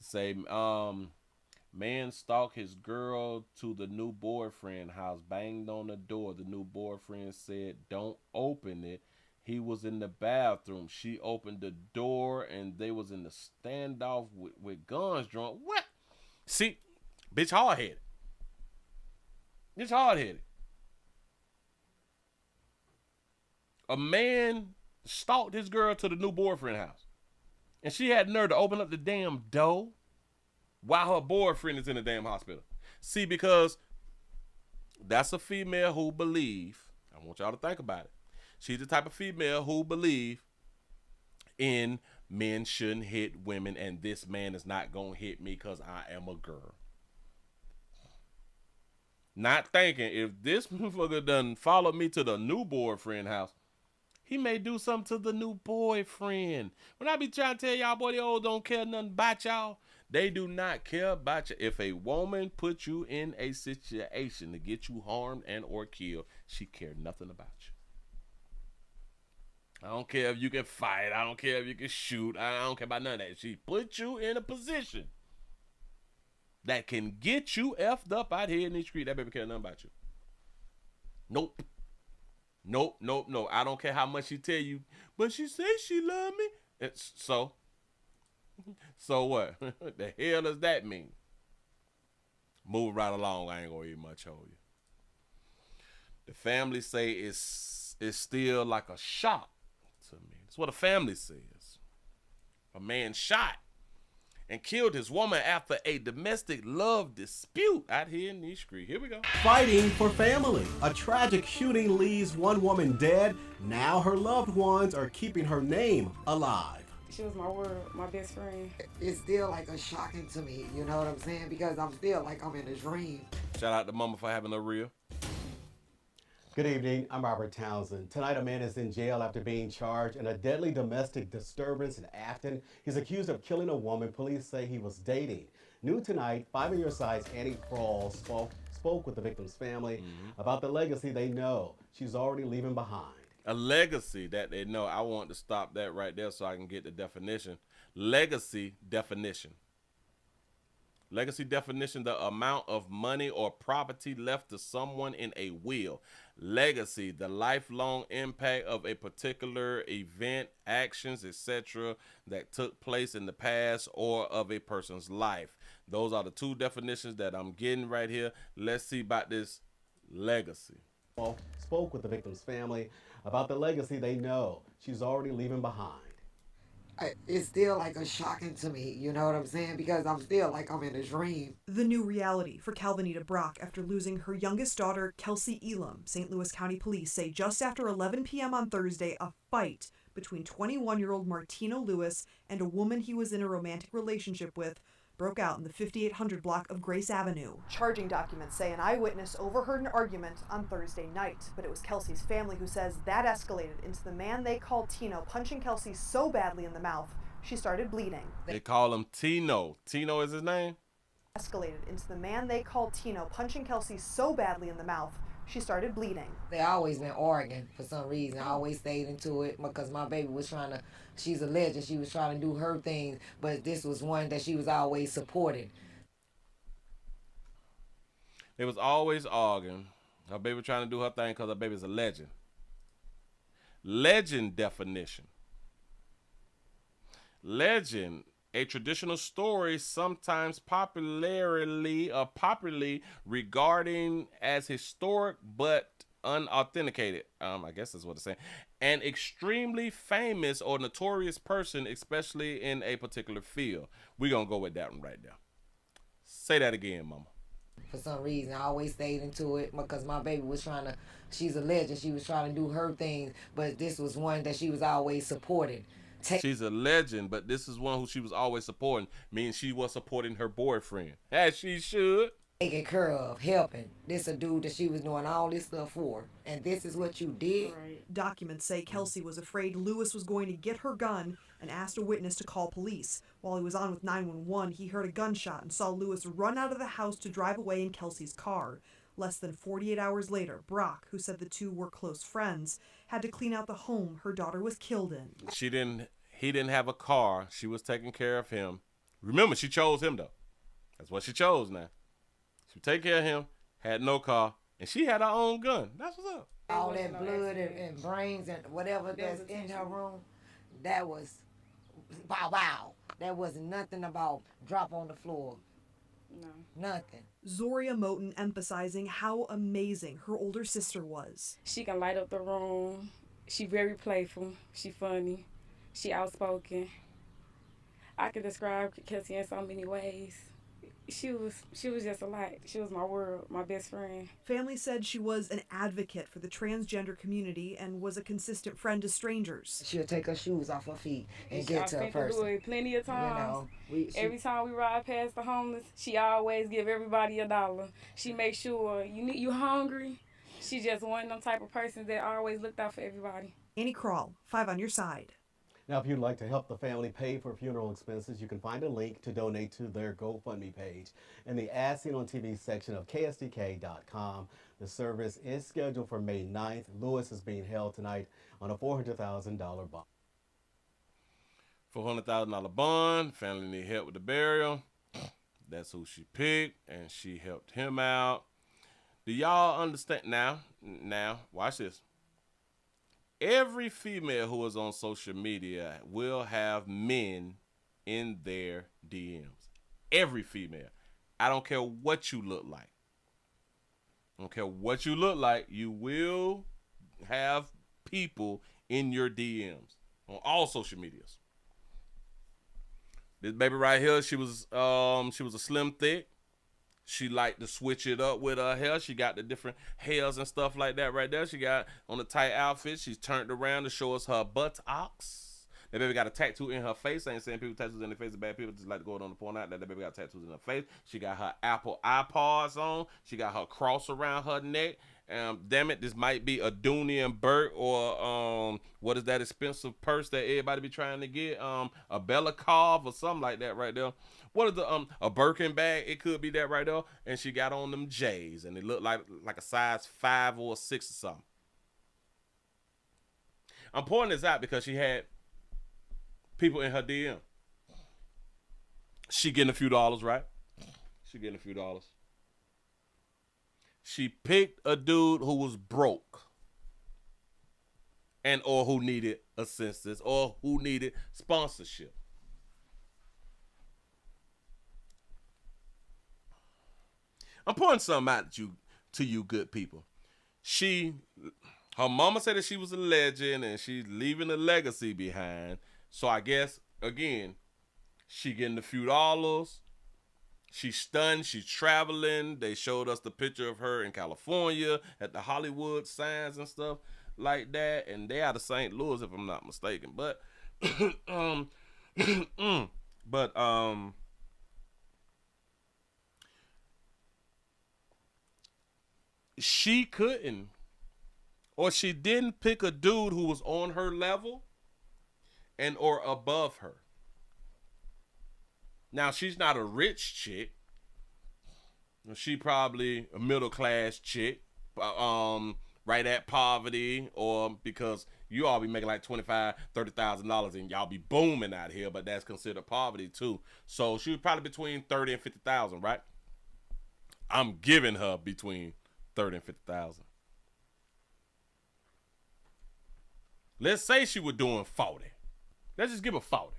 Say, man stalked his girl to the new boyfriend house, banged on the door. The new boyfriend said, don't open it. He was in the bathroom. She opened the door and they was in the standoff with guns drawn. What? See, bitch hard-headed. A man stalked his girl to the new boyfriend house. And she had nerve to open up the damn door while her boyfriend is in the damn hospital. See, because that's a female who believe, I want y'all to think about it. She's the type of female who believe in men shouldn't hit women, and this man is not going to hit me because I am a girl. Not thinking if this motherfucker done followed me to the new boyfriend house, he may do something to the new boyfriend. When I be trying to tell y'all, boy, the old don't care nothing about y'all. They do not care about you. If a woman puts you in a situation to get you harmed and or killed, she care nothing about you. I don't care if you can fight. I don't care if you can shoot. I don't care about none of that. She put you in a position that can get you effed up out here in the street. That baby care nothing about you. Nope. I don't care how much she tell you, but she say she love me. So what? The hell does that mean? Move right along. I ain't gonna eat much on you. The family say it's still like a shock to me. That's what the family says. A man shot and killed his woman after a domestic love dispute out here in these streets. Here we go. Fighting for family. A tragic shooting leaves one woman dead. Now her loved ones are keeping her name alive. She was my world, my best friend. It's still like a shocking to me, you know what I'm saying? Because I'm still like I'm in a dream. Shout out to mama for having a reel. Good evening, I'm Robert Townsend. Tonight a man is in jail after being charged in a deadly domestic disturbance in Afton. He's accused of killing a woman police say he was dating. New tonight, 5 on Your Side's Annie Kroll spoke with the victim's family about the legacy they know she's already leaving behind. A legacy that they know. I want to stop that right there so I can get the definition. Legacy definition. Legacy definition, the amount of money or property left to someone in a will. Legacy, the lifelong impact of a particular event, actions, etc. that took place in the past or of a person's life. Those are the two definitions that I'm getting right here. Let's see about this legacy. Spoke with the victim's family about the legacy they know she's already leaving behind. It's still like a shocking to me, you know what I'm saying? Because I'm still like I'm in a dream. The new reality for Calvinita Brock after losing her youngest daughter, Kelsey Elam. St. Louis County Police say just after 11 p.m. on Thursday, a fight between 21-year-old Martino Lewis and a woman he was in a romantic relationship with broke out in the 5800 block of Grace Avenue. Charging documents say an eyewitness overheard an argument on Thursday night, but it was Kelsey's family who says that escalated into the man they called Tino punching Kelsey so badly in the mouth she started bleeding. They call him Tino. Tino is his name? Escalated into the man they called Tino punching Kelsey so badly in the mouth she started bleeding. They always been arguing for some reason. I always stayed into it because my baby was she's a legend, she was trying to do her thing, but this was one that she was always supporting. They was always arguing. Her baby trying to do her thing because her baby's a legend. Legend definition. Legend, a traditional story sometimes popularly regarding as historic but unauthenticated. I guess that's what it's saying. An extremely famous or notorious person, especially in a particular field. We're going to go with that one right there. Say that again, Mama. For some reason, I always stayed into it because my baby was she's a legend, she was trying to do her thing, but this was one that she was always supporting. She's a legend, but this is one who she was always supporting, meaning she was supporting her boyfriend, as she should. Taking care of, helping. This a dude that she was doing all this stuff for, and this is what you did? Right. Documents say Kelsey was afraid Lewis was going to get her gun and asked a witness to call police. While he was on with 911, he heard a gunshot and saw Lewis run out of the house to drive away in Kelsey's car. Less than 48 hours later, Brock, who said the two were close friends, had to clean out the home her daughter was killed in. He didn't have a car. She was taking care of him. Remember, she chose him, though. That's what she chose now. She would take care of him, had no car, and she had her own gun. That's what's up. All that blood and brains and whatever that's in her room, that was wow. That wasn't nothing about drop on the floor. No. Nothing. Zoria Moten emphasizing how amazing her older sister was. She can light up the room. She very playful. She funny. She outspoken. I could describe Kelsey in so many ways. She was just a light. She was my world, my best friend. Family said she was an advocate for the transgender community and was a consistent friend to strangers. She'll take her shoes off her feet and get to a person. Do it plenty of times. You know, every time we ride past the homeless, she always give everybody $1. She make sure you hungry. She just one of them type of persons that always looked out for everybody. Annie Krall, 5 on your side. Now, if you'd like to help the family pay for funeral expenses, you can find a link to donate to their GoFundMe page in the As Seen on TV section of KSDK.com. The service is scheduled for May 9th. Lewis is being held tonight on a $400,000 bond. $400,000 bond. Family need help with the burial. That's who she picked, and she helped him out. Do y'all understand? Now, watch this. Every female who is on social media will have men in their DMs. Every female. I don't care what you look like. I don't care what you look like. You will have people in your DMs on all social medias. This baby right here, she was a slim thick. She liked to switch it up with her hair. She got the different hairs and stuff like that right there. She got on the tight outfit. She's turned around to show us her buttocks. That baby got a tattoo in her face. I ain't saying people tattoos in their face are bad. People just like to go on the point out that baby got tattoos in her face. She got her Apple iPods on. She got her cross around her neck. Damn it, this might be a Dooney and Burt or what is that expensive purse that everybody be trying to get? A Bella Carve or something like that right there. What is the a Birkin bag? It could be that right there. And she got on them J's, and it looked like a size 5 or 6 or something. I'm pointing this out because she had people in her DM. She getting a few dollars, right? She getting a few dollars. She picked a dude who was broke and or who needed assistance or who needed sponsorship. I'm pointing something out to you good people. Her mama said that she was a legend and she's leaving a legacy behind. So I guess, again, she getting a few dollars. She's stunned. She's traveling. They showed us the picture of her in California at the Hollywood signs and stuff. like that, and they out of St. Louis if I'm not mistaken. But she couldn't, or she didn't pick a dude who was on her level and or above her. Now, she's not a rich chick. She probably a middle class chick, right at poverty, or because you all be making like $25,000-$30,000 and y'all be booming out here, but that's considered poverty too. So she was probably between 30 and 50,000, right? I'm giving her between 30 and 50,000. Let's say she was doing 40. Let's just give her 40.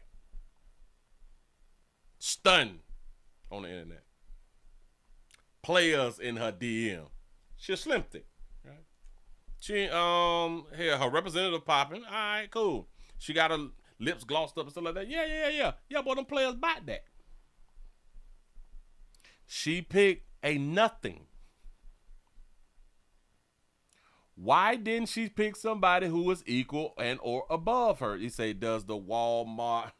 Stunned on the internet. Players in her DM. She a slim thick, right? She here her representative popping. All right, cool. She got her lips glossed up and stuff like that. Yeah, boy, them players bought that. She picked a nothing. Why didn't she pick somebody who was equal and or above her? You say, does the Walmart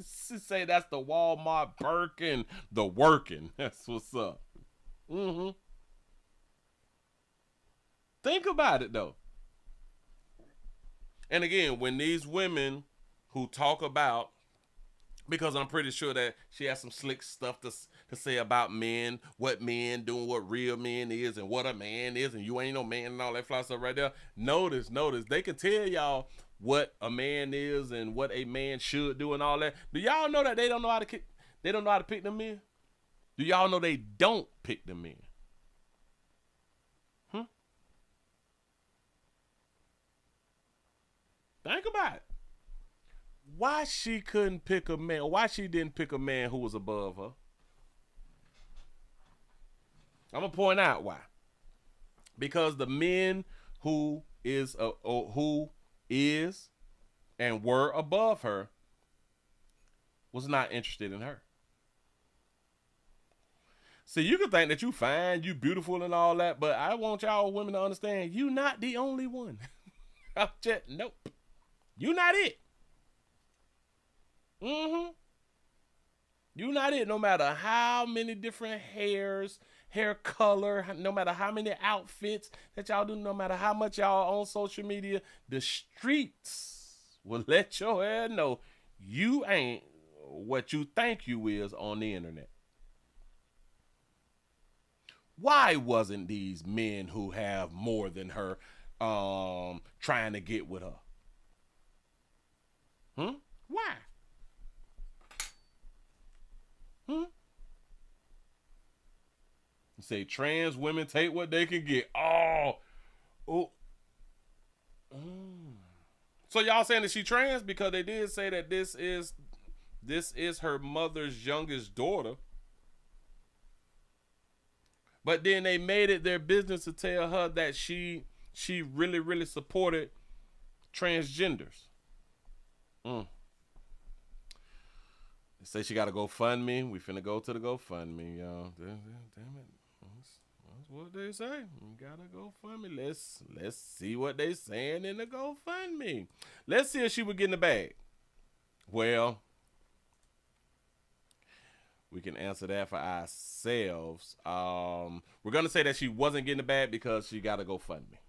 say that's the Walmart Birkin, the working? That's what's up. Think about it though. And again, when these women who talk about, because I'm pretty sure that she has some slick stuff to say about men, what men doing, what real men is, and what a man is, and you ain't no man and all that fly stuff right there. Notice, they can tell y'all what a man is and what a man should do and all that. Do y'all know that they don't know how to pick them men? Do y'all know they don't pick them men? Think about it. Why she couldn't pick a man? Why she didn't pick a man who was above her? I'm gonna point out why. Because the men who is and were above her was not interested in her. See, you can think that you fine, you beautiful and all that, but I want y'all women to understand you not the only one. Nope. You not it. You not it. No matter how many different hair color, no matter how many outfits that y'all do, no matter how much y'all on social media, the streets will let your hair know you ain't what you think you is on the internet. Why wasn't these men who have more than her trying to get with her? Why? You say trans women take what they can get. So y'all saying that she trans because they did say that this is her mother's youngest daughter. But then they made it their business to tell her that she really, really supported transgenders. They say she got to GoFundMe. We finna go to the GoFundMe, y'all. Damn it. That's what they say. We gotta GoFundMe. Let's see what they saying in the GoFundMe. Let's see if she would get in the bag. Well, we can answer that for ourselves. We're gonna say that she wasn't getting the bag because she got to GoFundMe.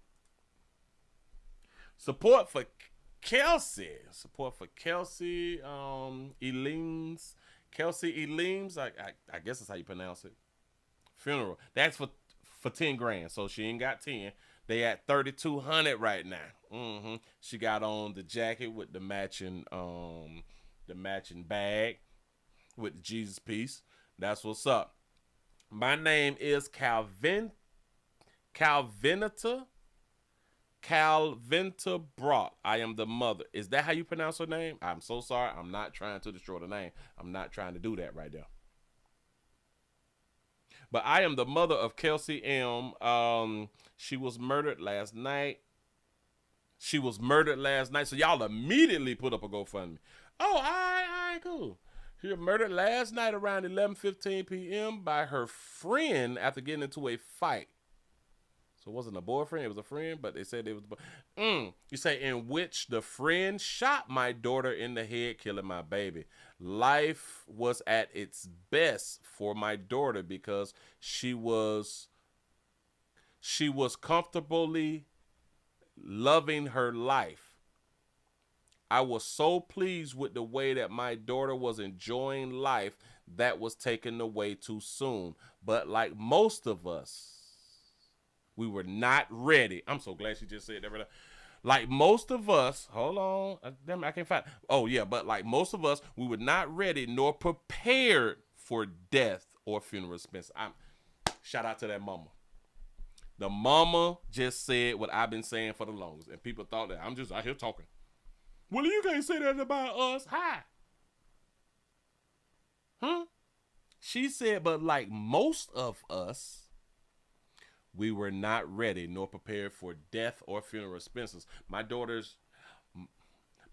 Support for Kelsey Eames. Kelsey Eames, I guess that's how you pronounce it. Funeral. That's for 10 grand. So she ain't got 10. They at 3,200 right now. She got on the jacket with the matching bag with the Jesus piece. That's what's up. My name is Calvinta Brock. I am the mother. Is that how you pronounce her name? I'm so sorry. I'm not trying to destroy the name. I'm not trying to do that right there. But I am the mother of Kelsey M. She was murdered last night. So y'all immediately put up a GoFundMe. Oh, all right, cool. She was murdered last night around 11:15 p.m. by her friend after getting into a fight. So it wasn't a boyfriend, it was a friend, but they said it was. You say, in which the friend shot my daughter in the head, killing my baby. Life was at its best for my daughter because she was comfortably loving her life. I was so pleased with the way that my daughter was enjoying life that was taken away too soon. But like most of us, we were not ready. I'm so glad she just said that. Like most of us, hold on. Damn, I can't find it. Oh, yeah, but like most of us, we were not ready nor prepared for death or funeral expense. Shout out to that mama. The mama just said what I've been saying for the longest. And people thought that I'm just out here talking. Willie, you can't say that about us. Hi. She said, but like most of us, we were not ready nor prepared for death or funeral expenses. My daughter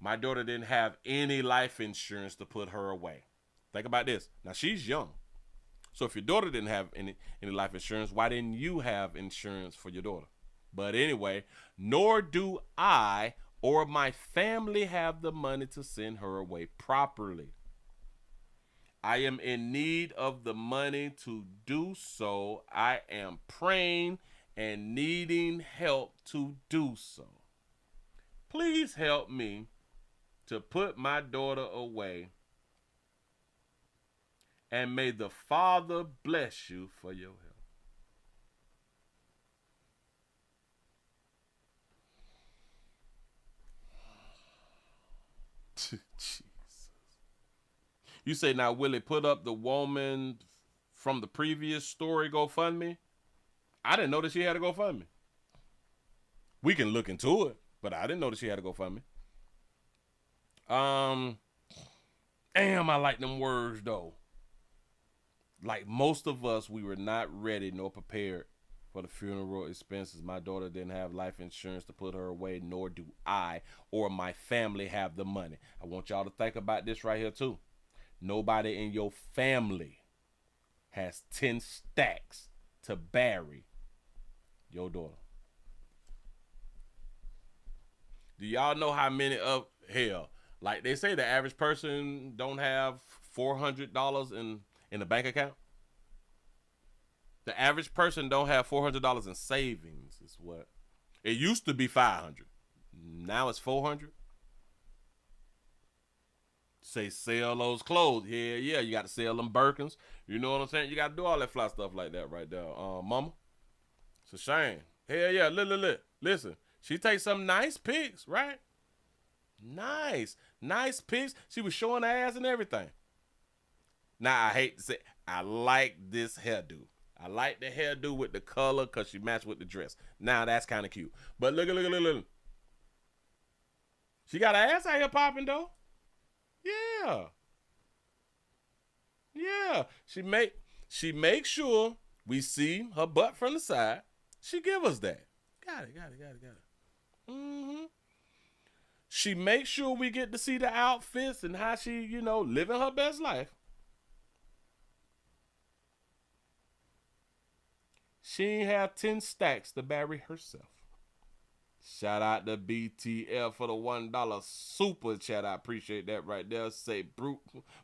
didn't have any life insurance to put her away. Think about this. Now, she's young. So if your daughter didn't have any life insurance, why didn't you have insurance for your daughter? But anyway, nor do I or my family have the money to send her away properly. I am in need of the money to do so. I am praying and needing help to do so. Please help me to put my daughter away. And may the Father bless you for your help. Jesus. You say, now, Willie, put up the woman from the previous story GoFundMe? I didn't know that she had a GoFundMe. We can look into it, but I didn't know that she had a GoFundMe. Damn, I like them words, though. Like most of us, we were not ready nor prepared for the funeral expenses. My daughter didn't have life insurance to put her away, nor do I or my family have the money. I want y'all to think about this right here, too. Nobody in your family has 10 stacks to bury your daughter. Do y'all know how many of, hell, like they say the average person don't have $400 in the bank account? The average person don't have $400 in savings is what. It used to be $500. Now it's $400. Say sell those clothes. Yeah, you got to sell them Birkins. You know what I'm saying? You got to do all that fly stuff like that right there. Mama, it's a shame. Hell yeah, listen. She takes some nice pics, right? Nice pics. She was showing her ass and everything. Now, I hate to say, I like this hairdo. I like the hairdo with the color because she matched with the dress. Now, that's kind of cute. But look. She got her ass out here popping, though. Yeah. She make sure we see her butt from the side. She give us that. Got it. Mm-hmm. She makes sure we get to see the outfits and how she, living her best life. She ain't have 10 stacks to bury herself. Shout out to BTL for the $1 super chat. I appreciate that right there. Say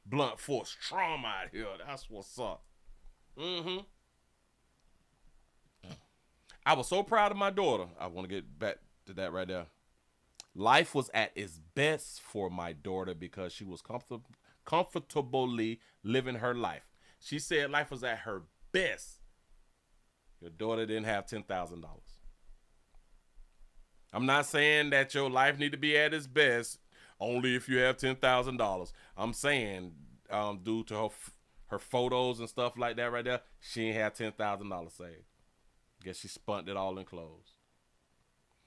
blunt force trauma out here. That's what's up. Mm-hmm. I was so proud of my daughter. I want to get back to that right there. Life was at its best for my daughter because she was comfortably living her life. She said life was at her best. Your daughter didn't have $10,000. I'm not saying that your life need to be at its best only if you have $10,000. I'm saying due to her photos and stuff like that right there, she ain't have $10,000 saved. Guess she spent it all in clothes.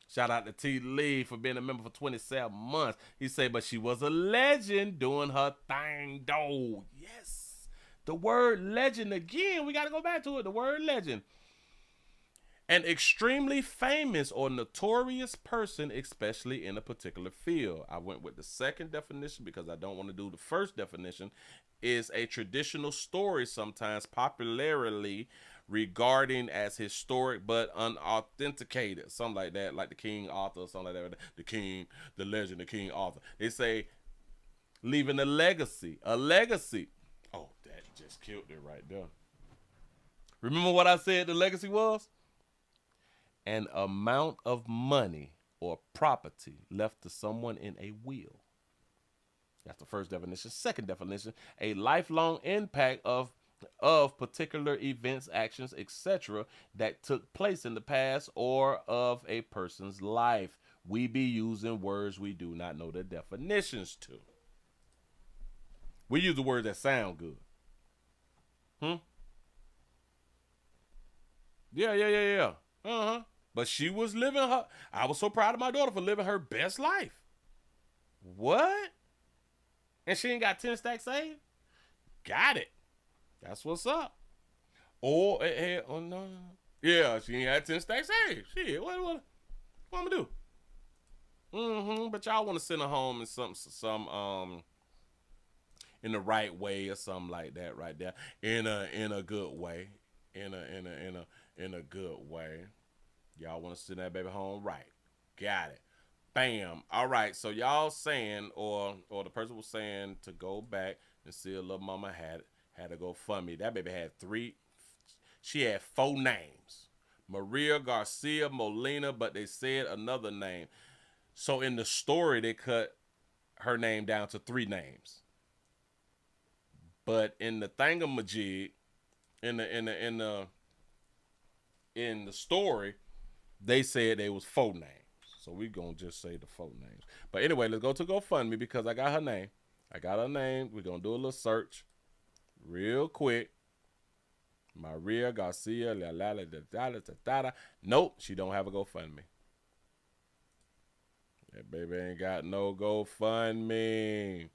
Shout out to T. Lee for being a member for 27 months. He said, but she was a legend doing her thing, though. Yes. The word legend again. We got to go back to it. The word legend. An extremely famous or notorious person, especially in a particular field. I went with the second definition because I don't want to do the first definition. Is a traditional story, sometimes popularly regarding as historic but unauthenticated, something like that, like the King Arthur or something like that. The King, the legend, the King Arthur. They say leaving a legacy. A legacy. Oh, that just killed it right there. Remember what I said the legacy was? An amount of money or property left to someone in a will. That's the first definition. Second definition, a lifelong impact of particular events, actions, etc. that took place in the past or of a person's life. We be using words we do not know the definitions to. We use the words that sound good. Yeah. But she was living her. I was so proud of my daughter for living her best life. What? And she ain't got 10 stacks saved? Got it. That's what's up. Oh no. Yeah, she ain't had 10 stacks saved. Shit, what I'm gonna do? But y'all want to send her home in some in the right way or something like that right there. In a good way. In a good way. Y'all want to send that baby home right. Got it. Bam. All right. So y'all saying, or the person was saying to go back and see a little mama had to go GoFundMe. That baby had she had 4 names. Maria Garcia Molina, but they said another name. So in the story, they cut her name down to 3 names. But in the thingamajig, in the story, they said there was 4 names. So we gonna just say the 4 names. But anyway, let's go to GoFundMe because I got her name. We're gonna do a little search real quick. Maria Garcia. Nope, she don't have a GoFundMe. That baby ain't got no GoFundMe.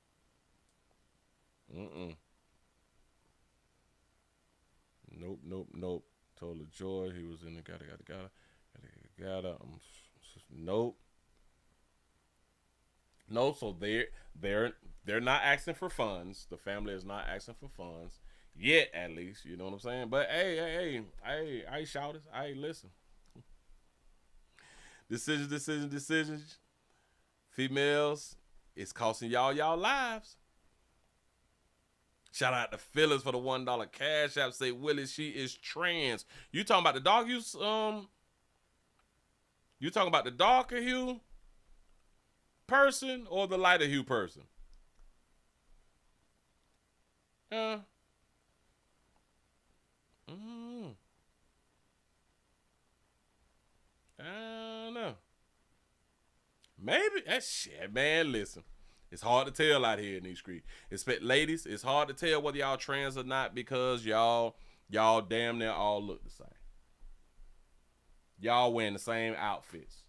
Nope. Told her joy. He was in the gotta. No, so they're not asking for funds. The family is not asking for funds yet, at least. You know what I'm saying? But hey, I shout it. I listen. Decisions. Females, it's costing y'all lives. Shout out to Phyllis for the $1 cash app. Say, Willie, she is trans. You talking about the dog use? You talking about the darker hue person or the lighter hue person? I don't know. Maybe that shit, man. Listen. It's hard to tell out here in these streets. Ladies, it's hard to tell whether y'all trans or not because y'all damn near all look the same. Y'all wearing the same outfits.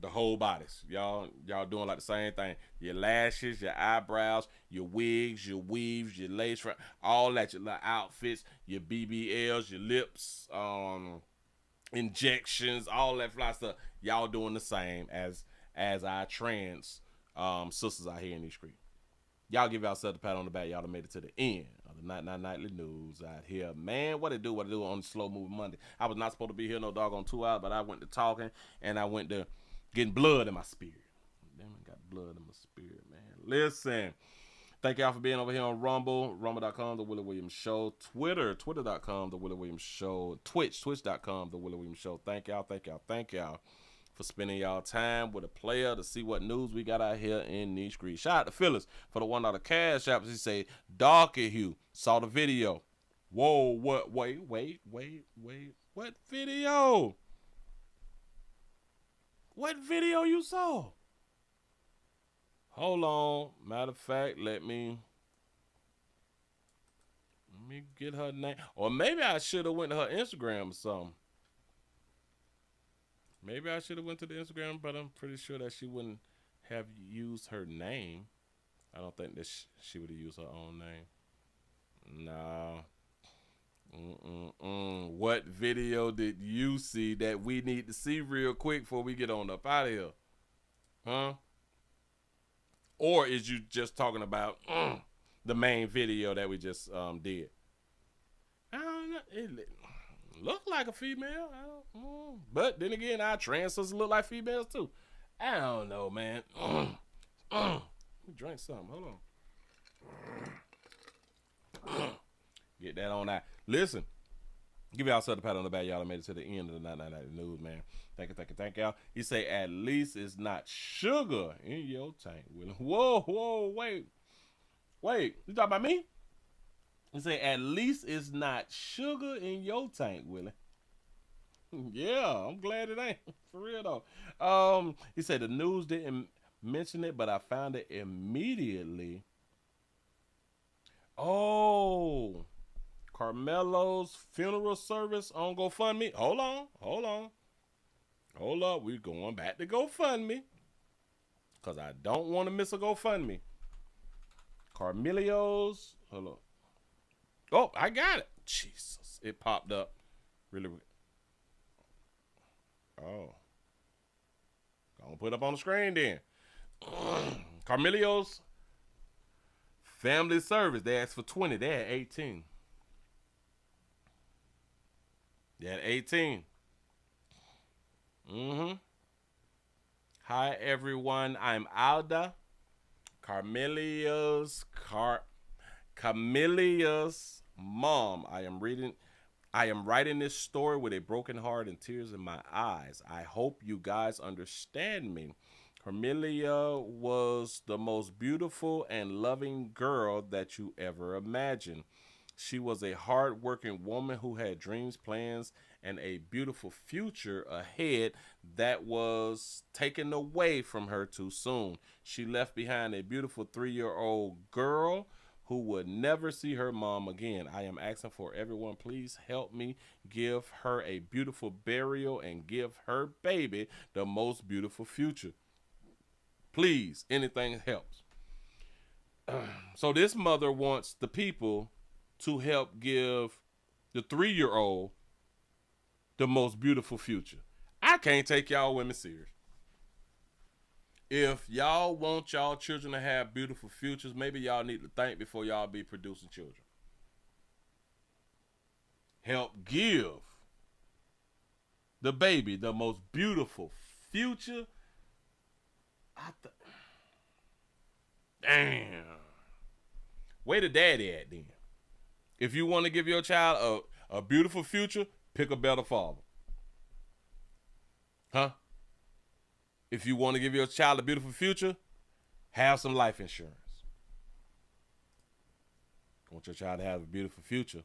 The whole bodies. Y'all doing like the same thing. Your lashes, your eyebrows, your wigs, your weaves, your lace front, all that, your little outfits, your BBLs, your lips, injections, all that fly stuff. Y'all doing the same as our trans sisters out here in these streets. Y'all give yourself a pat on the back. Y'all done made it to the end of the Nightly News out here. Man, what it do on the Slow Moving Monday. I was not supposed to be here no doggone 2 hours, but I went to talking and I went to getting blood in my spirit. Damn, I got blood in my spirit, man. Listen. Thank y'all for being over here on Rumble, rumble.com, The Willie Williams Show, twitter.com, The Willie Williams Show, twitch.com, The Willie Williams Show. Thank y'all for spending y'all time with a player to see what news we got out here in these streets. Shout out to Phyllis for the $1 cash app. She say, darker hue, saw the video. Whoa, what, wait, what video? What video you saw? Hold on. Matter of fact, let me get her name. Or maybe I should have went to her Instagram or something. Maybe I should have went to the Instagram, but I'm pretty sure that she wouldn't have used her name. I don't think that she would have used her own name. No. What video did you see that we need to see real quick before we get on up out of here? Huh? Or is you just talking about the main video that we just did? I don't know. look like a female. But then again, our trans sisters look like females too. I don't know, man. Let me drink something. Hold on. Get that on that. Listen, give y'all a pat on the back. Y'all made it to the end of the 999 news, man. Thank y'all. He say, at least it's not sugar in your tank, Willie. Whoa, wait. You talking about me? He say, at least it's not sugar in your tank, Willie. Yeah, I'm glad it ain't. For real, though. He said, the news didn't mention it, but I found it immediately. Oh, Carmelo's funeral service on GoFundMe. Hold on. Hold up. We're going back to GoFundMe because I don't want to miss a GoFundMe. Carmelio's. Hold up. Oh, I got it. Jesus. It popped up. Really. Oh. Gonna put up on the screen then. Carmelio's family service. They asked for 20. They had 18. Hi, everyone. I'm Alda. Carmelia's mom. I am writing this story with a broken heart and tears in my eyes. I hope you guys understand me. Carmelia was the most beautiful and loving girl that you ever imagined. She was a hard-working woman who had dreams, plans, and a beautiful future ahead that was taken away from her too soon. She left behind a beautiful 3-year-old girl who would never see her mom again. I am asking for everyone, please help me give her a beautiful burial and give her baby the most beautiful future. Please, anything helps. So this mother wants the people to help give the 3-year-old the most beautiful future. I can't take y'all women serious. If y'all want y'all children to have beautiful futures, maybe y'all need to think before y'all be producing children. Help give the baby the most beautiful future. Damn. Where the daddy at then? If you want to give your child a beautiful future, pick a better father. Huh? If you want to give your child a beautiful future, have some life insurance. Want your child to have a beautiful future,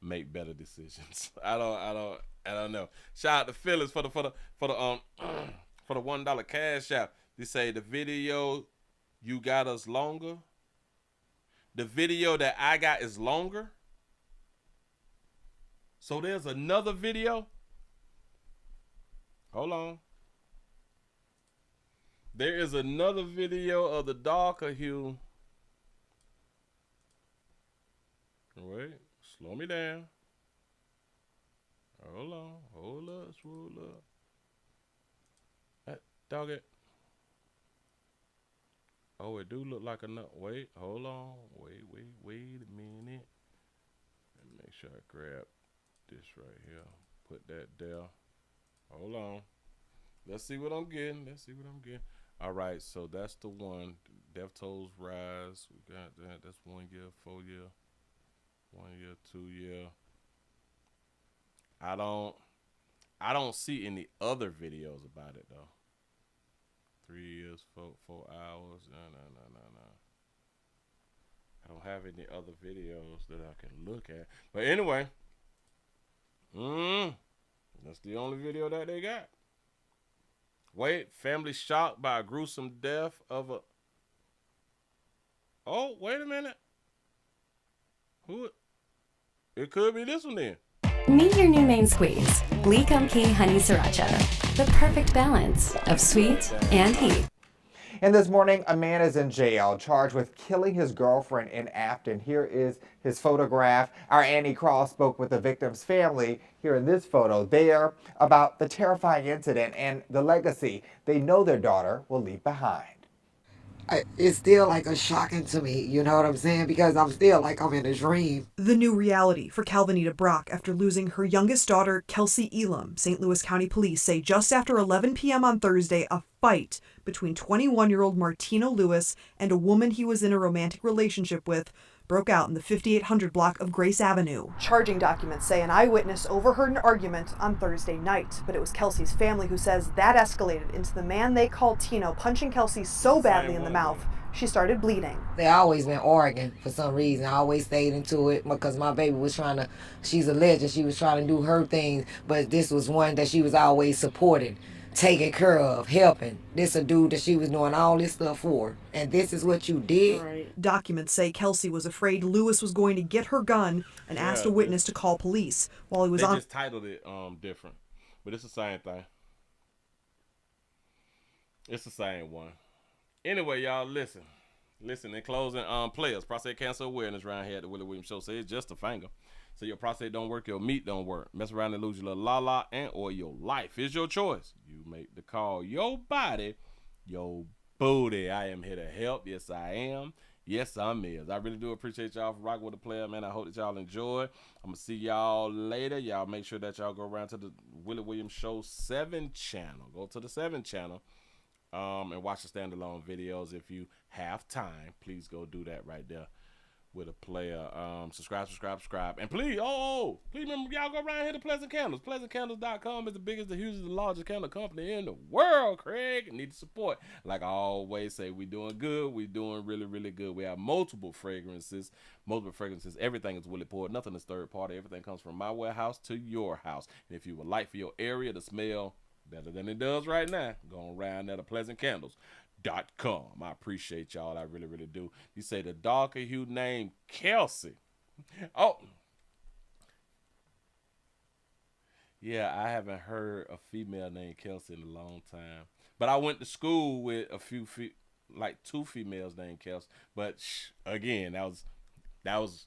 make better decisions. I don't know. Shout out to Phyllis for the $1 cash app. They say the video you got us longer. The video that I got is longer. So there's another video. Hold on. There is another video of the darker hue. Wait, slow me down. Hold on. Hold up, swool up. Dog it. Oh, it do look like a nut. Wait, hold on. Wait a minute. Let me make sure I grab this right here. Put that there. Hold on. Let's see what I'm getting. All right, so that's the one. Death tolls rise. We got that. That's 1 year, 4 year, 1 year, 2 year. I don't see any other videos about it though. 3 years, 4 hours. No. I don't have any other videos that I can look at. But anyway, that's the only video that they got. Wait, family shocked by a gruesome death of a... Oh, wait a minute. Who? It could be this one then. Meet your new main squeeze, Lee Kum Kee Honey Sriracha. The perfect balance of sweet and heat. And this morning, a man is in jail charged with killing his girlfriend in Afton. Here is his photograph. Our Annie Cross spoke with the victim's family here in this photo there about the terrifying incident and the legacy they know their daughter will leave behind. it's still like a shocking to me, you know what I'm saying? Because I'm still like I'm in a dream. The new reality for Calvinita Brock after losing her youngest daughter, Kelsey Elam. St. Louis County Police say just after 11 p.m. on Thursday, a fight between 21-year-old Martino Lewis and a woman he was in a romantic relationship with broke out in the 5800 block of Grace Avenue. Charging documents say an eyewitness overheard an argument on Thursday night, but it was Kelsey's family who says that escalated into the man they call Tino punching Kelsey so badly in the mouth she started bleeding. They always been arguing for some reason. I always stayed into it because my baby was trying to, she's a legend, she was trying to do her things, but this was one that she was always supporting, taking care of, helping. This a dude that she was doing all this stuff for, and this is what you did? Right. Documents say Kelsey was afraid Lewis was going to get her gun and asked a witness to call police while he was they on. They just titled it different, but it's the same thing. It's the same one. Anyway, y'all, listen. In closing, players, prostate cancer awareness around here at the Willie Williams Show. Say it's just a finger. So your prostate don't work, your meat don't work. Mess around and lose your little la-la and or your life. It's your choice. You make the call. Your body, your booty. I am here to help. Yes, I am. Yes, I'm is. I really do appreciate y'all for rocking with the player, man. I hope that y'all enjoy. I'm going to see y'all later. Y'all make sure that y'all go around to the Willie Williams Show 7 channel. Go to the 7 channel. And watch the standalone videos if you have time. Please go do that right there with a player. Subscribe. And please, please remember, y'all go around here to Pleasant Candles. PleasantCandles.com is the biggest, the hugest, the largest candle company in the world, Craig. Need support. Like I always say, we doing good. We doing really, really good. We have multiple fragrances. Everything is Willie poured. Nothing is third party. Everything comes from my warehouse to your house. And if you would like for your area to smell better than it does right now, go around at PleasantCandles.com. I appreciate y'all. I really, really do. You say the darker hue named Kelsey. Oh. Yeah, I haven't heard a female named Kelsey in a long time. But I went to school with a few, like 2 females named Kelsey. But again, that was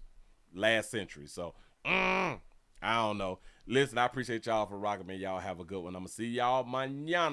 last century. So, I don't know. Listen, I appreciate y'all for rocking me. Y'all have a good one. I'm going to see y'all mañana.